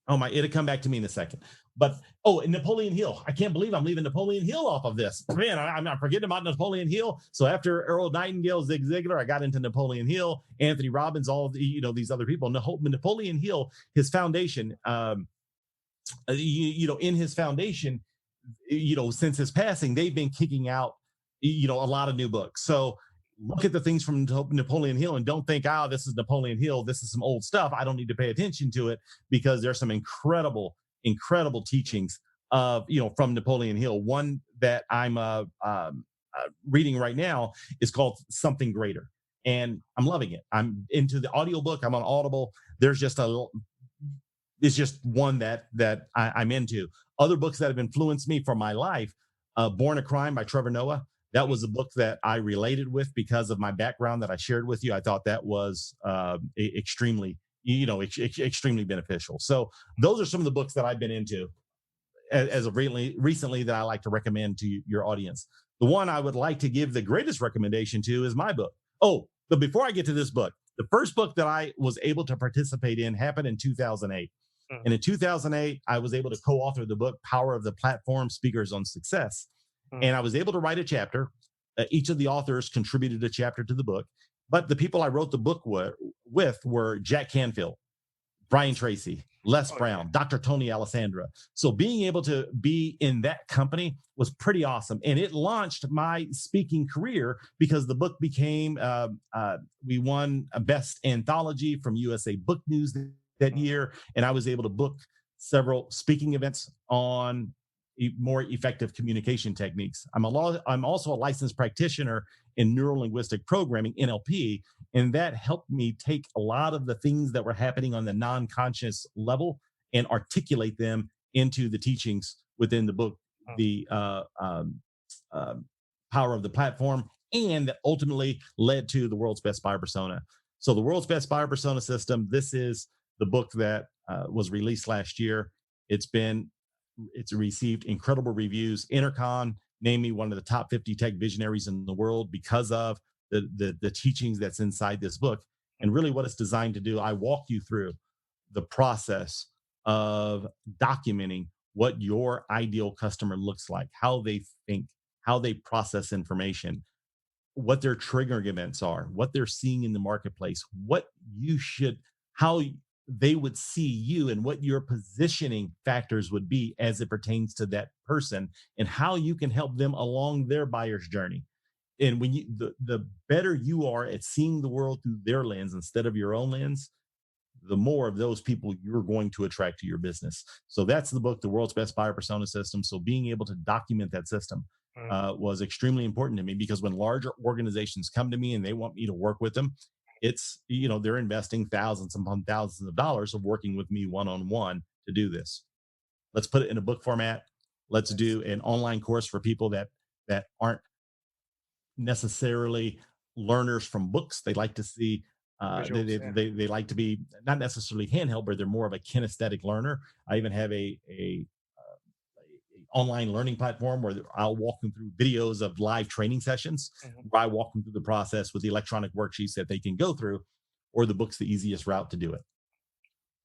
oh my, it'll come back to me in a second. But and Napoleon Hill. I can't believe I'm leaving Napoleon Hill off of this. Man, I'm not forgetting about Napoleon Hill. So after Earl Nightingale, Zig Ziglar, I got into Napoleon Hill, Anthony Robbins, all of these other people. Napoleon Hill, his foundation, in his foundation, since his passing, they've been kicking out, a lot of new books. So look at the things from Napoleon Hill and don't think, this is Napoleon Hill. This is some old stuff. I don't need to pay attention to it, because there's some incredible, incredible teachings from Napoleon Hill. One that I'm reading right now is called Something Greater. And I'm loving it. I'm into the audiobook. I'm on Audible. There's just it's just one that I'm into. Other books that have influenced me for my life, Born a Crime by Trevor Noah. That was a book that I related with because of my background that I shared with you. I thought that was extremely, extremely beneficial. So those are some of the books that I've been into as of recently that I like to recommend to your audience. The one I would like to give the greatest recommendation to is my book. Oh, but before I get to this book, the first book that I was able to participate in happened in 2008. And in 2008, I was able to co-author the book, Power of the Platform, Speakers on Success. And I was able to write a chapter. Each of the authors contributed a chapter to the book. But the people I wrote the book with were Jack Canfield, Brian Tracy, Les Brown, Dr. Tony Alessandra. So being able to be in that company was pretty awesome. And it launched my speaking career because the book became, we won a best anthology from USA Book News that year. And I was able to book several speaking events on more effective communication techniques. I'm also a licensed practitioner in neuro-linguistic programming, NLP, and that helped me take a lot of the things that were happening on the non-conscious level and articulate them into the teachings within the book, the Power of the Platform, and that ultimately led to the World's Best Buyer Persona. So the World's Best Buyer Persona System, this is the book that was released last year. It's received incredible reviews. Intercon named me one of the top 50 tech visionaries in the world because of the teachings that's inside this book. And really what it's designed to do, I walk you through the process of documenting what your ideal customer looks like, how they think, how they process information, what their triggering events are, what they're seeing in the marketplace, how they would see you, and what your positioning factors would be as it pertains to that person, and how you can help them along their buyer's journey. And when the better you are at seeing the world through their lens instead of your own lens, the more of those people you're going to attract to your business. So that's the book, The World's Best Buyer Persona System. So being able to document that system was extremely important to me, because when larger organizations come to me and they want me to work with them, it's, they're investing thousands upon thousands of dollars of working with me one-on-one to do this. Let's put it in a book format. Let's do an online course for people that aren't necessarily learners from books. They like to see, they like to be not necessarily handheld, but they're more of a kinesthetic learner. I even have a online learning platform where I'll walk them through videos of live training sessions. Where I walk them through the process with the electronic worksheets that they can go through, or the book's the easiest route to do it.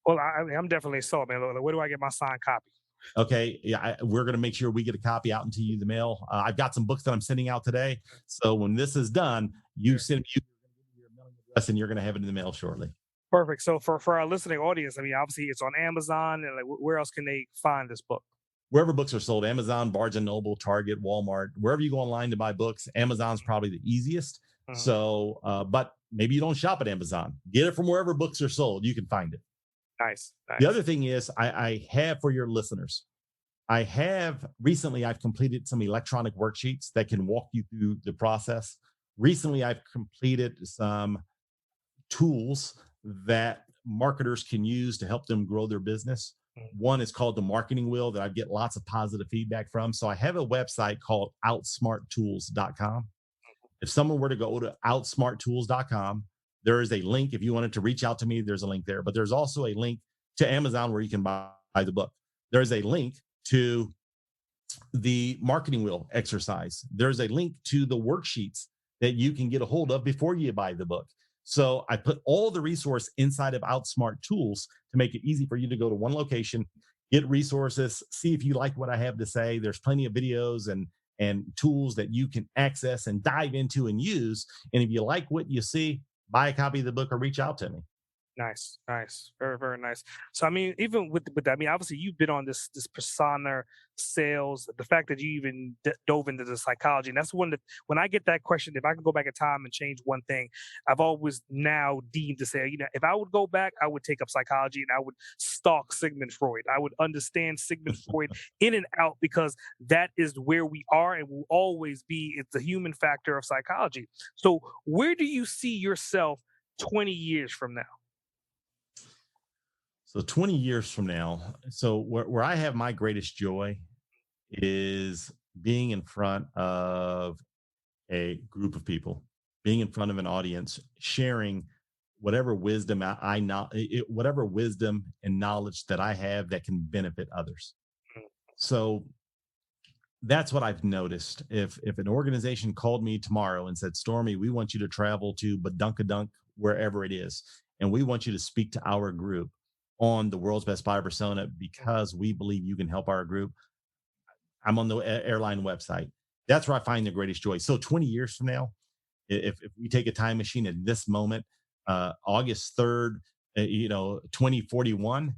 Well, I'm definitely sold, man. Where do I get my signed copy? Okay, yeah, we're going to make sure we get a copy out into you the mail. I've got some books that I'm sending out today. So when this is done, send me your mailing address, and you're going to have it in the mail shortly. Perfect. So for our listening audience, I mean, obviously it's on Amazon, and where else can they find this book? Wherever books are sold, Amazon, Barnes & Noble, Target, Walmart, wherever you go online to buy books, Amazon's probably the easiest. So, but maybe you don't shop at Amazon. Get it from wherever books are sold. You can find it. Nice. The other thing is, I have for your listeners, I've completed some electronic worksheets that can walk you through the process. Recently, I've completed some tools that marketers can use to help them grow their business. One is called the Marketing Wheel that I get lots of positive feedback from. So I have a website called outsmarttools.com. If someone were to go to outsmarttools.com, there is a link. If you wanted to reach out to me, there's a link there. But there's also a link to Amazon where you can buy the book. There's a link to the marketing wheel exercise. There's a link to the worksheets that you can get a hold of before you buy the book. So I put all the resource inside of Outsmart Tools to make it easy for you to go to one location, get resources, see if you like what I have to say. There's plenty of videos and tools that you can access and dive into and use. And if you like what you see, buy a copy of the book or reach out to me. Nice, nice, very, very nice. So, I mean, even with that, I mean, obviously, you've been on this persona sales. The fact that you even dove into the psychology, and that's one that when I get that question, if I can go back in time and change one thing, I've always now deemed to say, if I would go back, I would take up psychology and I would stalk Sigmund Freud. I would understand Sigmund Freud in and out because that is where we are and will always be. It's the human factor of psychology. So, where do you see yourself 20 years from now? So 20 years from now, so where I have my greatest joy is being in front of a group of people, being in front of an audience, sharing whatever wisdom I know, whatever wisdom and knowledge that I have that can benefit others. So that's what I've noticed. If an organization called me tomorrow and said, Stormy, we want you to travel to Badunkadunk, wherever it is, and we want you to speak to our group on the world's best buyer persona because we believe you can help our group. I'm on the airline website. That's where I find the greatest joy. So 20 years from now, if we take a time machine at this moment, August 3rd, 2041,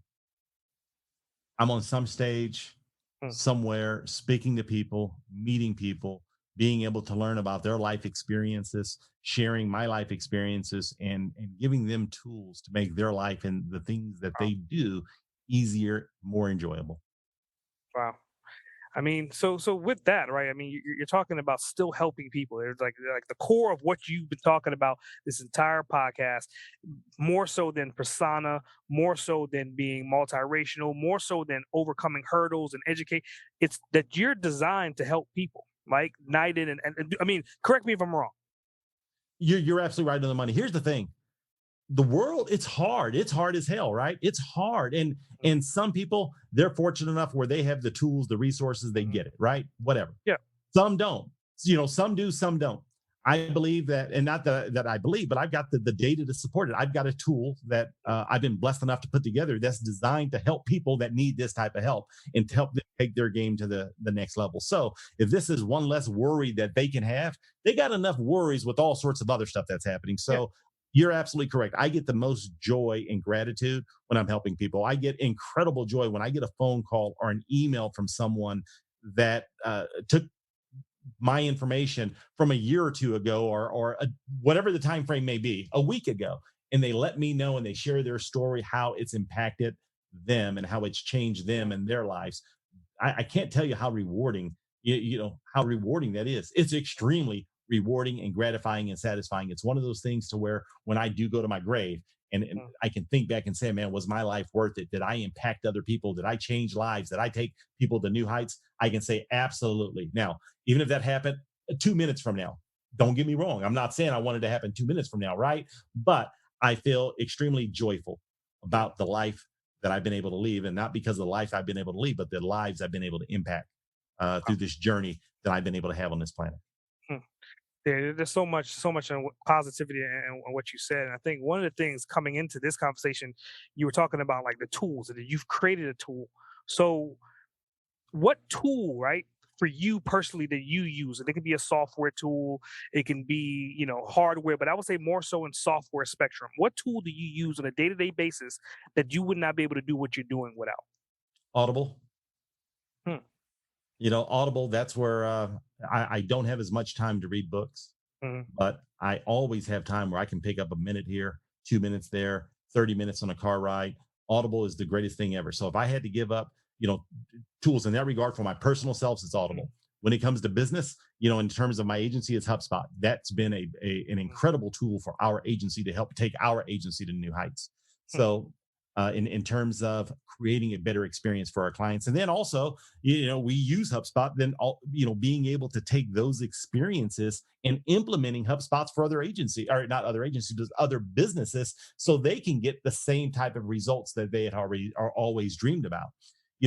I'm on some stage Hmm. somewhere speaking to people, meeting people, being able to learn about their life experiences, sharing my life experiences, and giving them tools to make their life and the things that Wow. they do easier, more enjoyable. Wow. I mean, so with that, right? I mean, you're talking about still helping people. There's like the core of what you've been talking about this entire podcast, more so than persona, more so than being multiracial, more so than overcoming hurdles and educate. It's that you're designed to help people, like night in and I mean, correct me if I'm wrong. You're absolutely right on the money. Here's the thing: the world, it's hard as hell, right? It's hard, and some people, they're fortunate enough where they have the tools, the resources, they Mhm. get it, right? Whatever. Yeah. Some don't. Some do, some don't. I believe that, and not that I believe, but I've got the data to support it. I've got a tool that I've been blessed enough to put together that's designed to help people that need this type of help and to help them take their game to the next level. So if this is one less worry that they can have, they got enough worries with all sorts of other stuff that's happening. Yeah. So you're absolutely correct. I get the most joy and gratitude when I'm helping people. I get incredible joy when I get a phone call or an email from someone that took my information from a year or two ago or whatever the time frame may be, a week ago, and they let me know and they share their story, how it's impacted them and how it's changed them and their lives. I can't tell you how rewarding how rewarding that is. It's extremely rewarding and gratifying and satisfying. It's one of those things to where when I do go to my grave and Mm. I can think back and say, man, was my life worth it? Did I impact other people? Did I change lives? Did I take people to new heights? I can say absolutely. Now, even if that happened 2 minutes from now, don't get me wrong. I'm not saying I wanted to happen 2 minutes from now, right? But I feel extremely joyful about the life that I've been able to leave, and not because of the life I've been able to leave, but the lives I've been able to impact through this journey that I've been able to have on this planet. Mm. There's so much in positivity and what you said. And I think one of the things coming into this conversation, you were talking about like the tools, and that you've created a tool. So, what tool, right, for you personally that you use? And it can be a software tool, it can be hardware, but I would say more so in software spectrum. What tool do you use on a day to day basis that you would not be able to do what you're doing without? Audible, Hmm. Audible. That's where I don't have as much time to read books, Mhm. but I always have time where I can pick up a minute here, 2 minutes there, 30 minutes on a car ride. Audible is the greatest thing ever. So if I had to give up, tools in that regard for my personal selves, it's Mhm. Audible. When it comes to business, in terms of my agency, it's HubSpot. That's been an incredible tool for our agency to help take our agency to new heights. Mhm. So, in terms of creating a better experience for our clients, and then also, we use HubSpot. Then, being able to take those experiences and implementing HubSpots for other agency or not other agencies, but other businesses, so they can get the same type of results that they had already are always dreamed about.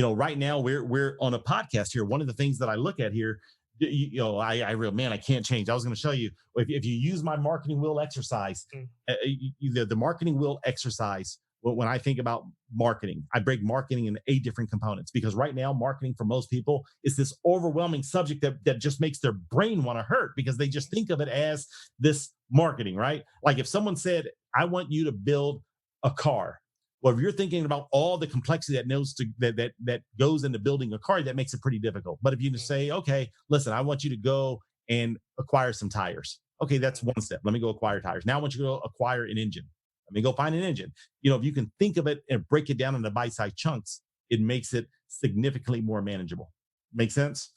Right now we're on a podcast here. One of the things that I look at here, I can't change. I was going to show you if you use my marketing wheel exercise, Mm. the marketing wheel exercise. When I think about marketing, I break marketing into 8 different components because right now, marketing for most people is this overwhelming subject that just makes their brain want to hurt because they just think of it as this marketing, right? Like if someone said, I want you to build a car. Well, if you're thinking about all the complexity that goes into building a car, that makes it pretty difficult. But if you just say, okay, listen, I want you to go and acquire some tires. Okay, that's one step. Let me go acquire tires. Now I want you to go acquire an engine. Let me go find an engine. If you can think of it and break it down into bite-sized chunks, it makes it significantly more manageable. Make sense?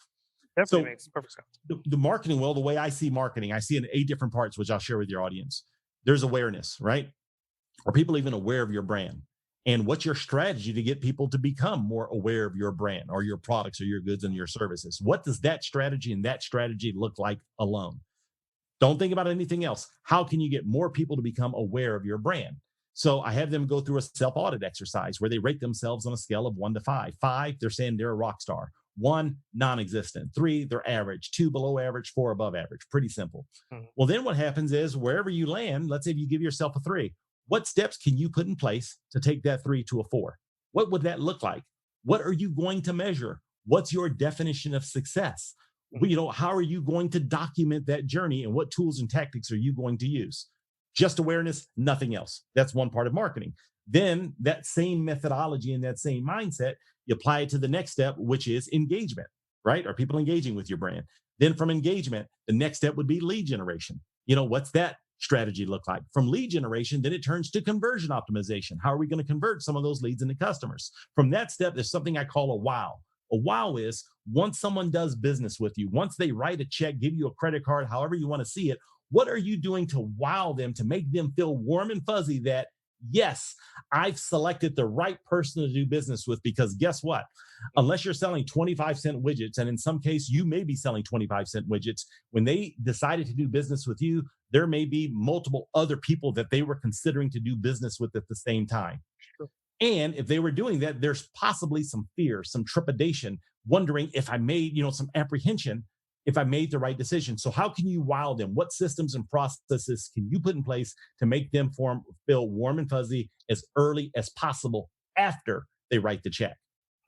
Definitely So makes perfect sense. the marketing, well, the way I see marketing, I see it in 8 different parts, which I'll share with your audience. There's awareness, right? Are people even aware of your brand? And what's your strategy to get people to become more aware of your brand or your products or your goods and your services? What does that strategy look like alone? Don't think about anything else. How can you get more people to become aware of your brand? So I have them go through a self-audit exercise where they rate themselves on a scale of 1 to 5. 5, they're saying they're a rock star. 1, non-existent. 3, they're average. 2, below average. 4, above average. Pretty simple. Mhm. Well, then what happens is wherever you land, let's say if you give yourself a 3, what steps can you put in place to take that 3 to a 4? What would that look like? What are you going to measure? What's your definition of success? How are you going to document that journey and what tools and tactics are you going to use? Just awareness, nothing else. That's one part of marketing. Then that same methodology and that same mindset, you apply it to the next step, which is engagement, right? Are people engaging with your brand? Then from engagement, the next step would be lead generation. What's that strategy look like? From lead generation, then it turns to conversion optimization. How are we going to convert some of those leads into customers? From that step, there's something I call a wow. A wow is once someone does business with you, once they write a check, give you a credit card, however you want to see it, what are you doing to wow them, to make them feel warm and fuzzy that, yes, I've selected the right person to do business with? Because guess what? Unless you're selling 25-cent widgets, and in some case, you may be selling 25-cent widgets, when they decided to do business with you, there may be multiple other people that they were considering to do business with at the same time. Sure. And if they were doing that, there's possibly some fear, some trepidation, wondering if I made, some apprehension, if I made the right decision. So how can you wow them? What systems and processes can you put in place to make them feel warm and fuzzy as early as possible after they write the check?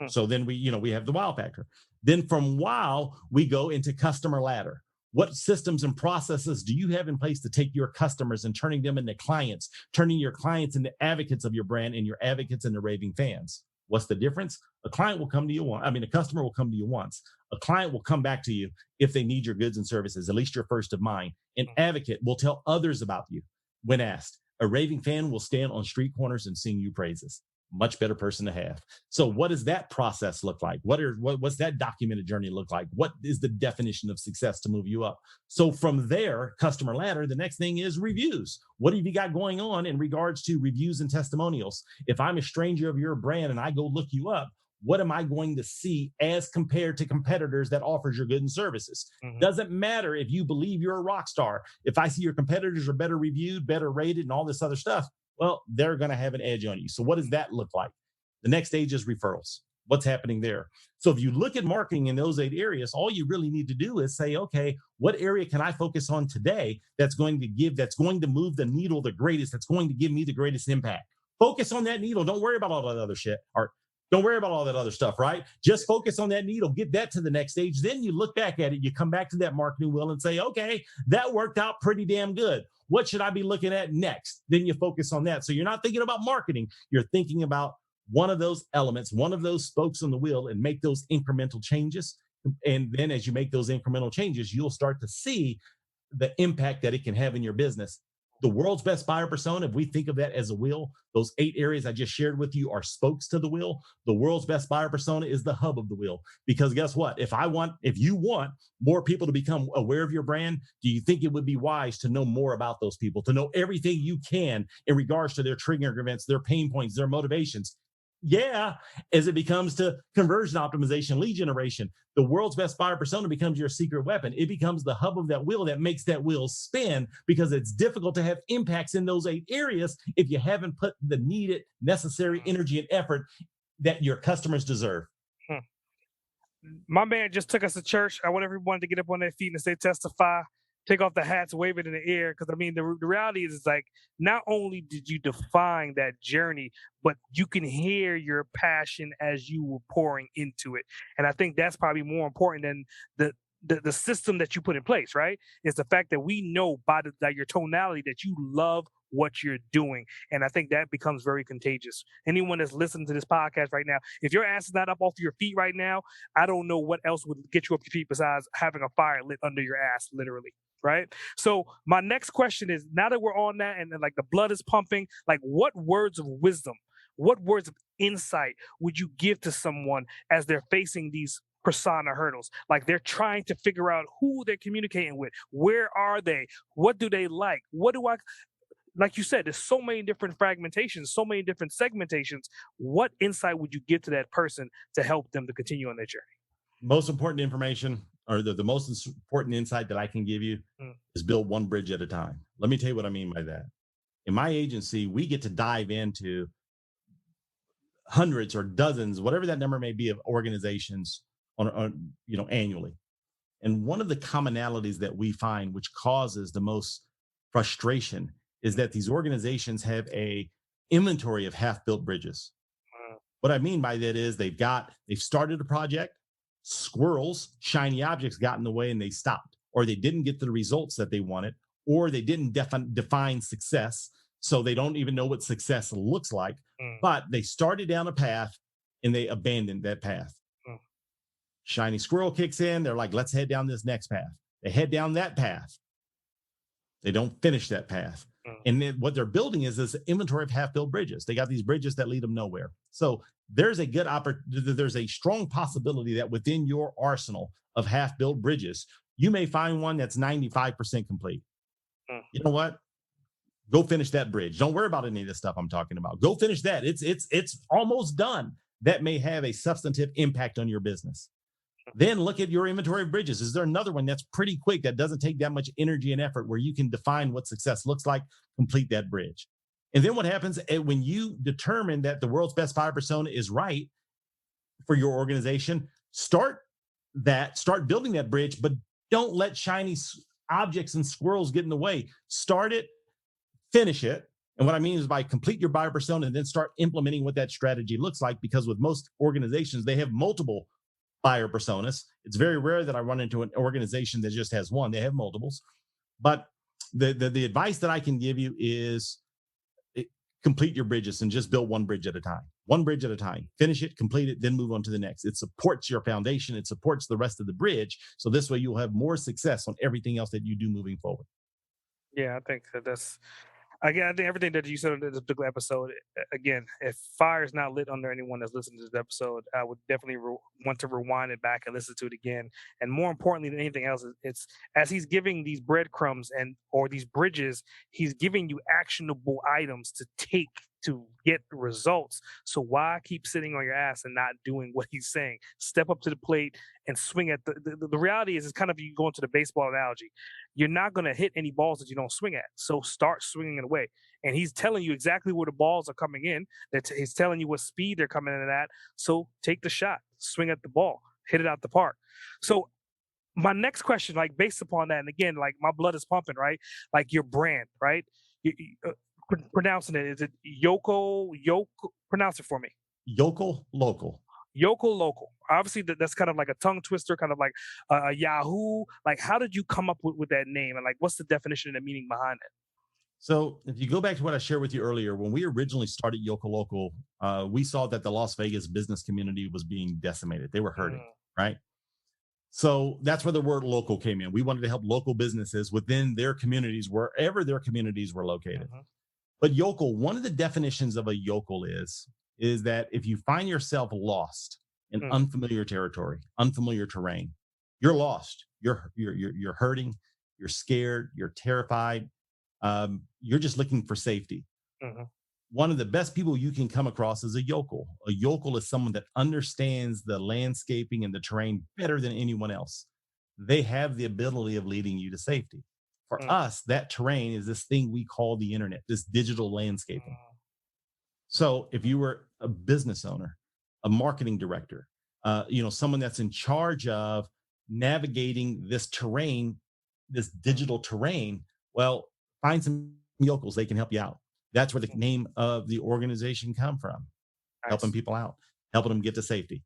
So then we have the wow factor. Then from wow, we go into customer ladder. What systems and processes do you have in place to take your customers and turning them into clients, turning your clients into advocates of your brand and your advocates into raving fans? What's the difference? A customer will come to you once. A client will come back to you if they need your goods and services, at least you're first of mind. An advocate will tell others about you when asked. A raving fan will stand on street corners and sing you praises. Much better person to have. So what does that process look like? What's that documented journey look like? What is the definition of success to move you up? So from there, customer ladder, the next thing is reviews. What have you got going on in regards to reviews and testimonials? If I'm a stranger of your brand and I go look you up, what am I going to see as compared to competitors that offers your goods and services? Mm-hmm. Doesn't matter if you believe you're a rock star. If I see your competitors are better reviewed, better rated, and all this other stuff, well, they're going to have an edge on you. So what does that look like? The next stage is referrals. What's happening there? So if you look at marketing in those 8 areas, all you really need to do is say, okay, what area can I focus on today that's going to move the needle the greatest, that's going to give me the greatest impact? Focus on that needle. Don't worry about all that other shit. Or don't worry about all that other stuff, right? Just focus on that needle, get that to the next stage. Then you look back at it, you come back to that marketing wheel and say, okay, that worked out pretty damn good. What should I be looking at next? Then you focus on that. So you're not thinking about marketing. You're thinking about one of those elements, one of those spokes on the wheel, and make those incremental changes. And then as you make those incremental changes, you'll start to see the impact that it can have in your business. The world's best buyer persona, if we think of that as a wheel, those 8 areas I just shared with you are spokes to the wheel. The world's best buyer persona is the hub of the wheel. Because guess what? If you want more people to become aware of your brand, do you think it would be wise to know more about those people, to know everything you can in regards to their triggering events, their pain points, their motivations? Yeah, as it becomes to conversion optimization, lead generation, the world's best buyer persona becomes your secret weapon. It becomes the hub of that wheel that makes that wheel spin, because it's difficult to have impacts in those 8 areas if you haven't put the needed, necessary energy and effort that your customers deserve. My man just took us to church. I want everyone to get up on their feet and say testify, take off the hats, wave it in the air. Because I mean, the reality is like not only did you define that journey, but you can hear your passion as you were pouring into it. And I think that's probably more important than the the system that you put in place, right? Is the fact that we know by your tonality that you love what you're doing. And I think that becomes very contagious. Anyone that's listening to this podcast right now, if your ass is not up off your feet right now, I don't know what else would get you up your feet besides having a fire lit under your ass, literally. Right. So my next question is, now that we're on that and then, like, the blood is pumping, like, what words of wisdom, what words of insight would you give to someone as they're facing these persona hurdles? Like, they're trying to figure out who they're communicating with, where are they, what do they what do I, like you said, there's so many different fragmentations, so many different segmentations. What insight would you give to that person to help them to continue on their journey? Most important information, or the most important insight that I can give you, Mm. is build one bridge at a time. Let me tell you what I mean by that. In my agency, we get to dive into hundreds or dozens, whatever that number may be, of organizations annually. And one of the commonalities that we find, which causes the most frustration, is that these organizations have a inventory of half-built bridges. Mm. What I mean by that is they've started a project, squirrels, shiny objects got in the way and they stopped, or they didn't get the results that they wanted, or they didn't define success. So they don't even know what success looks like, Mm. but they started down a path and they abandoned that path. Mm. Shiny squirrel kicks in. They're like, let's head down this next path. They head down that path. They don't finish that path. Mm. And then what they're building is this inventory of half-built bridges. They got these bridges that lead them nowhere. So there's a strong possibility that within your arsenal of half-built bridges, you may find one that's 95% complete. Mm. You know what? Go finish that bridge. Don't worry about any of this stuff I'm talking about. Go finish that. It's almost done. That may have a substantive impact on your business. Then look at your inventory of bridges. Is there another one that's pretty quick, that doesn't take that much energy and effort, where you can define what success looks like, complete that bridge? And then what happens when you determine that the world's best buyer persona is right for your organization? Start building that bridge, but don't let shiny objects and squirrels get in the way. Start it, finish it. And what I mean is, by complete your buyer persona and then start implementing what that strategy looks like. Because with most organizations, they have multiple buyer personas. It's very rare that I run into an organization that just has one. They have multiples. But the advice that I can give you is complete your bridges and just build one bridge at a time. One bridge at a time. Finish it, complete it, then move on to the next. It supports your foundation. It supports the rest of the bridge. So this way you'll have more success on everything else that you do moving forward. Yeah, I think that's, again, I think everything that you said in this particular episode, again, if fire is not lit under anyone that's listening to this episode, I would definitely want to rewind it back and listen to it again. And more importantly than anything else, it's as he's giving these breadcrumbs or these bridges, he's giving you actionable items to take to get results. So why keep sitting on your ass and not doing what he's saying? Step up to the plate and swing at the reality is, it's kind of, you go into the baseball analogy. You're not going to hit any balls that you don't swing at. So start swinging it away. And he's telling you exactly where the balls are coming in. He's telling you what speed they're coming in at. So take the shot, swing at the ball, hit it out the park. So my next question, like, based upon that, and again, like, my blood is pumping, right? Like, your brand, right? Pronouncing it, is it Yoko? Pronounce it for me. Yokel Local. Yoko Local. Obviously, that's kind of like a tongue twister, kind of like a Yahoo. Like, how did you come up with that name, and like, what's the definition and the meaning behind it? So if you go back to what I shared with you earlier, when we originally started Yoko Local, we saw that the Las Vegas business community was being decimated. They were hurting, right? So that's where the word local came in. We wanted to help local businesses within their communities, wherever their communities were located. But yokel, one of the definitions of a yokel is that if you find yourself lost in unfamiliar territory, unfamiliar terrain, you're lost. You're hurting. You're scared. You're terrified. You're just looking for safety. One of the best people you can come across is a yokel. A yokel is someone that understands the landscaping and the terrain better than anyone else. They have the ability of leading you to safety. For us, that terrain is this thing we call the internet, this digital landscaping. So if you were a business owner, a marketing director, someone that's in charge of navigating this terrain, this digital terrain. Well, find some yokels; they can help you out. That's where the name of the organization come from, helping Nice. people out, helping them get to safety.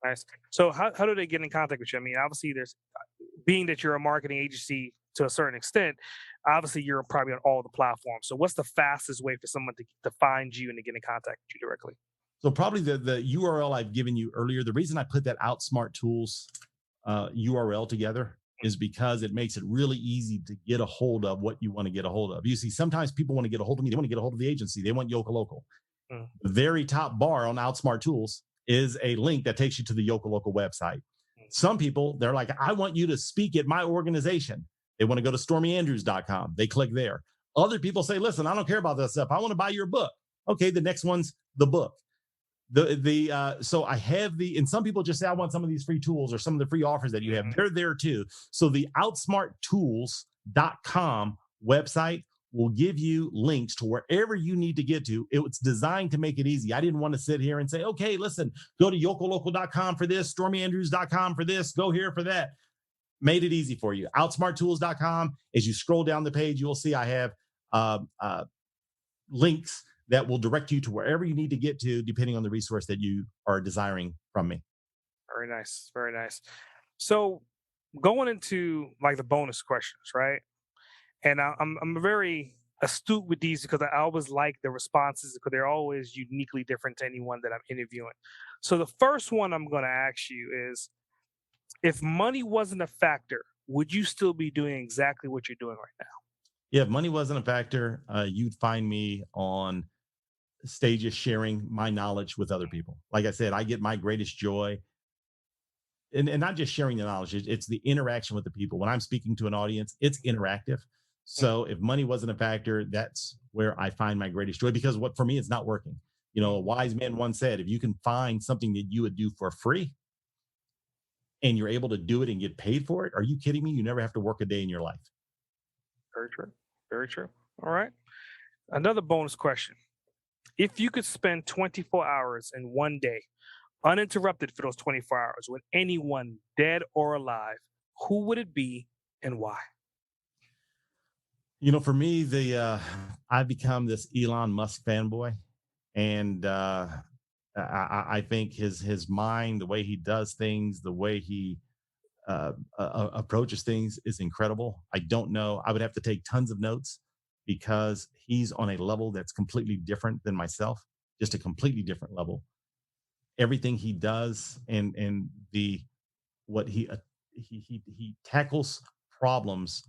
Nice. So how do they get in contact with you? I mean, obviously, there's being that you're a marketing agency to a certain extent, obviously you're probably on all the platforms. So what's the fastest way for someone to find you and to get in contact with you directly? So probably the URL I've given you earlier. The reason I put that Outsmart Tools URL together is because it makes it really easy to get a hold of what you want to get a hold of. You see, sometimes people want to get a hold of me. They want to get a hold of the agency. They want Yoka Local. Mm. The very top bar on Outsmart Tools is a link that takes you to the Yoka Local website. Some people, they're like, I want you to speak at my organization. They want to go to stormieandrews.com. They click there. Other people say, listen, I don't care about that stuff. I want to buy your book. Okay, the next one's the book. So I have and some people just say, I want some of these free tools or some of the free offers that you have. They're there too. So the outsmarttools.com website will give you links to wherever you need to get to. It was designed to make it easy. I didn't want to sit here and say, okay, listen, go to yokolocal.com for this, stormieandrews.com for this, go here for that. Made it easy for you. Outsmarttools.com. As you scroll down the page, you'll see I have links that will direct you to wherever you need to get to, depending on the resource that you are desiring from me. Very nice. Very nice. So going into like the bonus questions, right? And I'm very astute with these because I always like the responses because they're always uniquely different to anyone that I'm interviewing. So the first one I'm going to ask you is, if money wasn't a factor, would you still be doing exactly what you're doing right now? Yeah, if money wasn't a factor, you'd find me on stages sharing my knowledge with other people. Like I said, I get my greatest joy and not just sharing the knowledge, it's the interaction with the people. When I'm speaking to an audience, it's interactive. So if money wasn't a factor, that's where I find my greatest joy because what for me, it's not working. A wise man once said, if you can find something that you would do for free and you're able to do it and get paid for it, are you kidding me? You never have to work a day in your life. Very true. Very true. All right. Another bonus question. If you could spend 24 hours in one day, uninterrupted for those 24 hours, with anyone dead or alive, who would it be and why? For me, I've become this Elon Musk fanboy, and I think his mind, the way he does things, the way he approaches things is incredible. I don't know. I would have to take tons of notes because he's on a level that's completely different than myself, just a completely different level. Everything he does and the what he tackles problems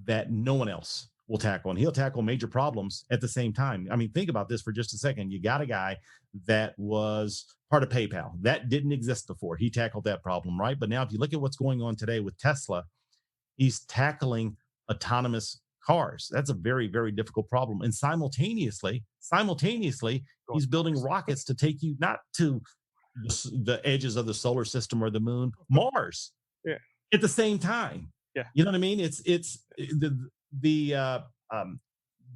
that no one else will tackle, and he'll tackle major problems at the same time. I mean, think about this for just a second. You got a guy that was part of PayPal that didn't exist before. He tackled that problem, right? But now, if you look at what's going on today with Tesla, he's tackling autonomous cars. That's a very, very difficult problem. And simultaneously, he's building rockets to take you not to the edges of the solar system or the moon, Mars. Yeah. At the same time. Yeah. You know what I mean? It's the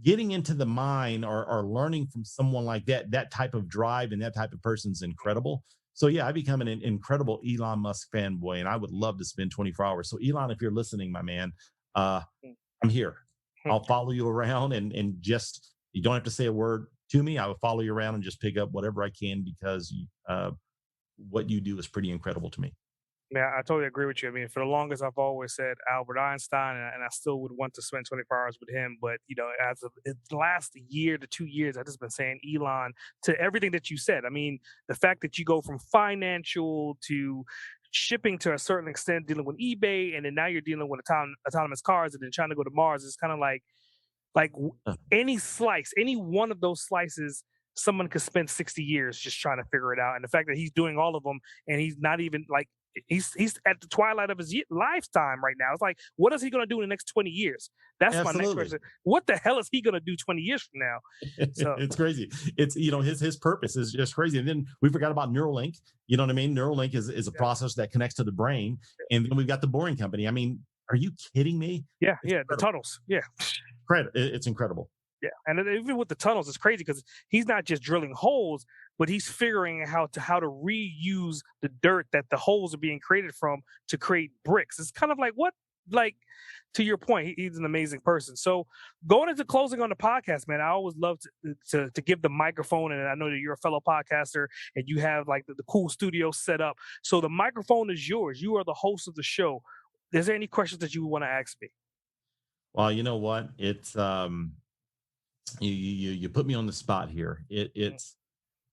getting into the mind or learning from someone like that type of drive and that type of person's incredible. So yeah, I become an incredible Elon Musk fanboy, and I would love to spend 24 hours. So Elon, if you're listening, my man, I'm here. I'll follow you around and just, you don't have to say a word to me. I will follow you around and just pick up whatever I can because what you do is pretty incredible to me. Yeah, I totally agree with you. I mean, for the longest, I've always said Albert Einstein, and I still would want to spend 24 hours with him. But, as of the last year to 2 years, I've just been saying Elon to everything that you said. I mean, the fact that you go from financial to shipping to a certain extent, dealing with eBay, and then now you're dealing with autonomous cars and then trying to go to Mars is kind of like any one of those slices, someone could spend 60 years just trying to figure it out. And the fact that he's doing all of them and he's not even like, he's at the twilight of his lifetime right now. It's like, what is he going to do in the next 20 years? That's Absolutely. my next question. What the hell is he going to do 20 years from now? So it's crazy. It's, his purpose is just crazy. And then we forgot about Neuralink. You know what I mean? Neuralink is a process that connects to the brain. And then we've got the Boring Company. I mean, are you kidding me? Yeah. The tunnels. Yeah. It's incredible. Yeah. And even with the tunnels, it's crazy because he's not just drilling holes, but he's figuring out how to reuse the dirt that the holes are being created from to create bricks. It's kind of like what, like, to your point, he's an amazing person. So going into closing on the podcast, man, I always love to give the microphone, and I know that you're a fellow podcaster and you have like the cool studio set up. So the microphone is yours. You are the host of the show. Is there any questions that you want to ask me? Well, you know what? It's you put me on the spot here. Mm, It's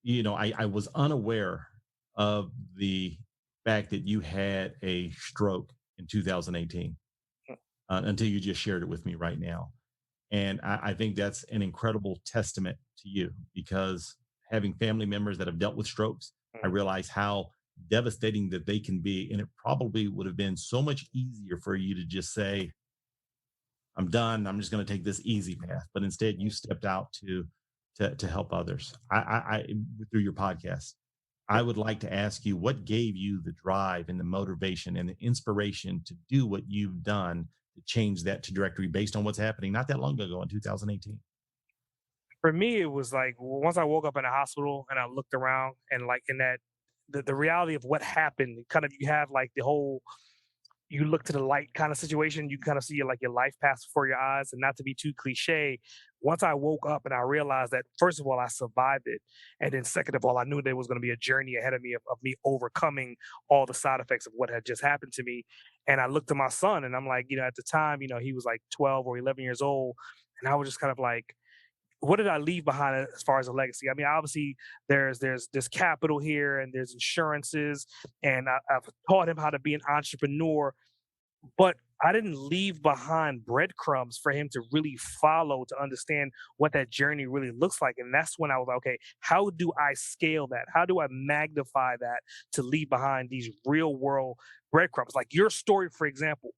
I was unaware of the fact that you had a stroke in 2018 mm, until you just shared it with me right now. And I think that's an incredible testament to you because having family members that have dealt with strokes, I mm. realize how devastating that they can be. And it probably would have been so much easier for you to just say, I'm done. I'm just going to take this easy path. But instead, you stepped out to help others. I through your podcast. I would like to ask you what gave you the drive and the motivation and the inspiration to do what you've done to change that trajectory based on what's happening not that long ago in 2018. For me, it was like once I woke up in a hospital and I looked around and like in that the reality of what happened, kind of you have like the whole you look to the light kind of situation, you kind of see like your life pass before your eyes. And not to be too cliche, once I woke up and I realized that first of all, I survived it. And then second of all, I knew there was going to be a journey ahead of me of me overcoming all the side effects of what had just happened to me. And I looked at my son and I'm like, at the time, he was like 12 or 11 years old. And I was just kind of like, what did I leave behind as far as a legacy? I mean, obviously there's capital here and there's insurances, and I've taught him how to be an entrepreneur, but I didn't leave behind breadcrumbs for him to really follow to understand what that journey really looks like. And that's when I was like, okay, how do I scale that? How do I magnify that to leave behind these real world breadcrumbs? Like your story, for example.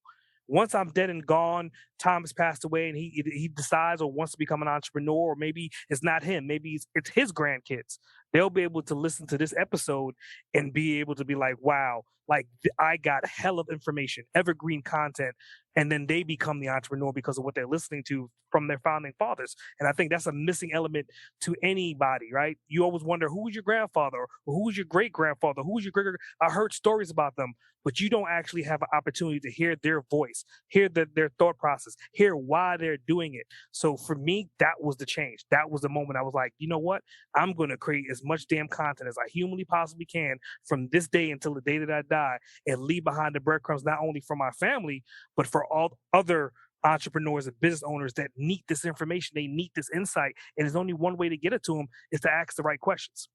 Once I'm dead and gone, Tom has passed away, and he decides or wants to become an entrepreneur, or maybe it's not him, maybe it's his grandkids. They'll be able to listen to this episode and be able to be like, wow, like I got hell of information, evergreen content, and then they become the entrepreneur because of what they're listening to from their founding fathers. And I think that's a missing element to anybody, right? You always wonder who was your grandfather, or who was your great grandfather, who was your great. I heard stories about them, but you don't actually have an opportunity to hear their voice, hear their thought process, hear why they're doing it. So for me, that was the change. That was the moment I was like, you know what? I'm going to create as much damn content as I humanly possibly can from this day until the day that I die, and leave behind the breadcrumbs not only for my family, but for all other entrepreneurs and business owners that need this information. They need this insight. And there's only one way to get it to them is to ask the right questions.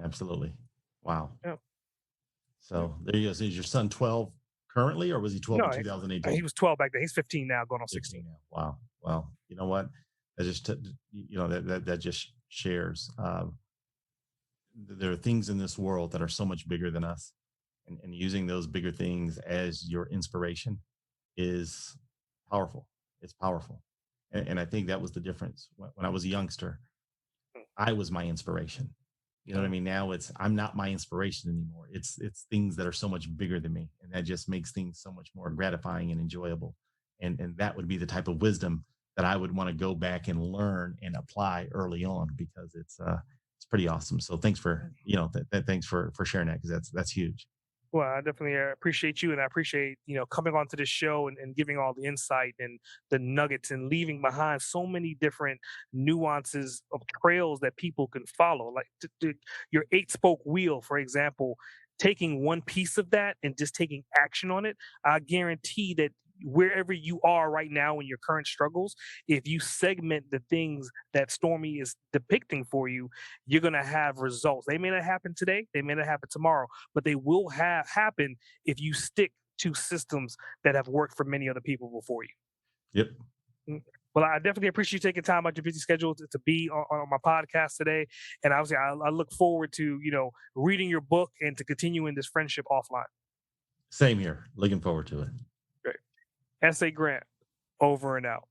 Absolutely. Wow. Yeah. So there you go. So is your son 12 currently, or was he 12 in No, he 2018? was 12 back then. He's 15 now, going on 16. 15 now. Wow. Well, you know what? That just that just shares. There are things in this world that are so much bigger than us, and using those bigger things as your inspiration is powerful. It's powerful, and I think that was the difference when I was a youngster. I was my inspiration. You know what I mean? Now I'm not my inspiration anymore. It's things that are so much bigger than me, and that just makes things so much more gratifying and enjoyable. And that would be the type of wisdom that I would want to go back and learn and apply early on because it's pretty awesome. So thanks for thanks for sharing that because that's huge. Well, I definitely appreciate you, and I appreciate coming onto this show and giving all the insight and the nuggets and leaving behind so many different nuances of trails that people can follow. Like your eight spoke wheel, for example, taking one piece of that and just taking action on it. I guarantee that wherever you are right now in your current struggles, if you segment the things that Stormie is depicting for you, you're going to have results. They may not happen today, they may not happen tomorrow, but they will have happen if you stick to systems that have worked for many other people before you. Yep. Mm. Well, I definitely appreciate you taking time out your busy schedule to be on my podcast today. And obviously, I look forward to reading your book and to continuing this friendship offline. Same here. Looking forward to it. Great. S.A. Grant, over and out.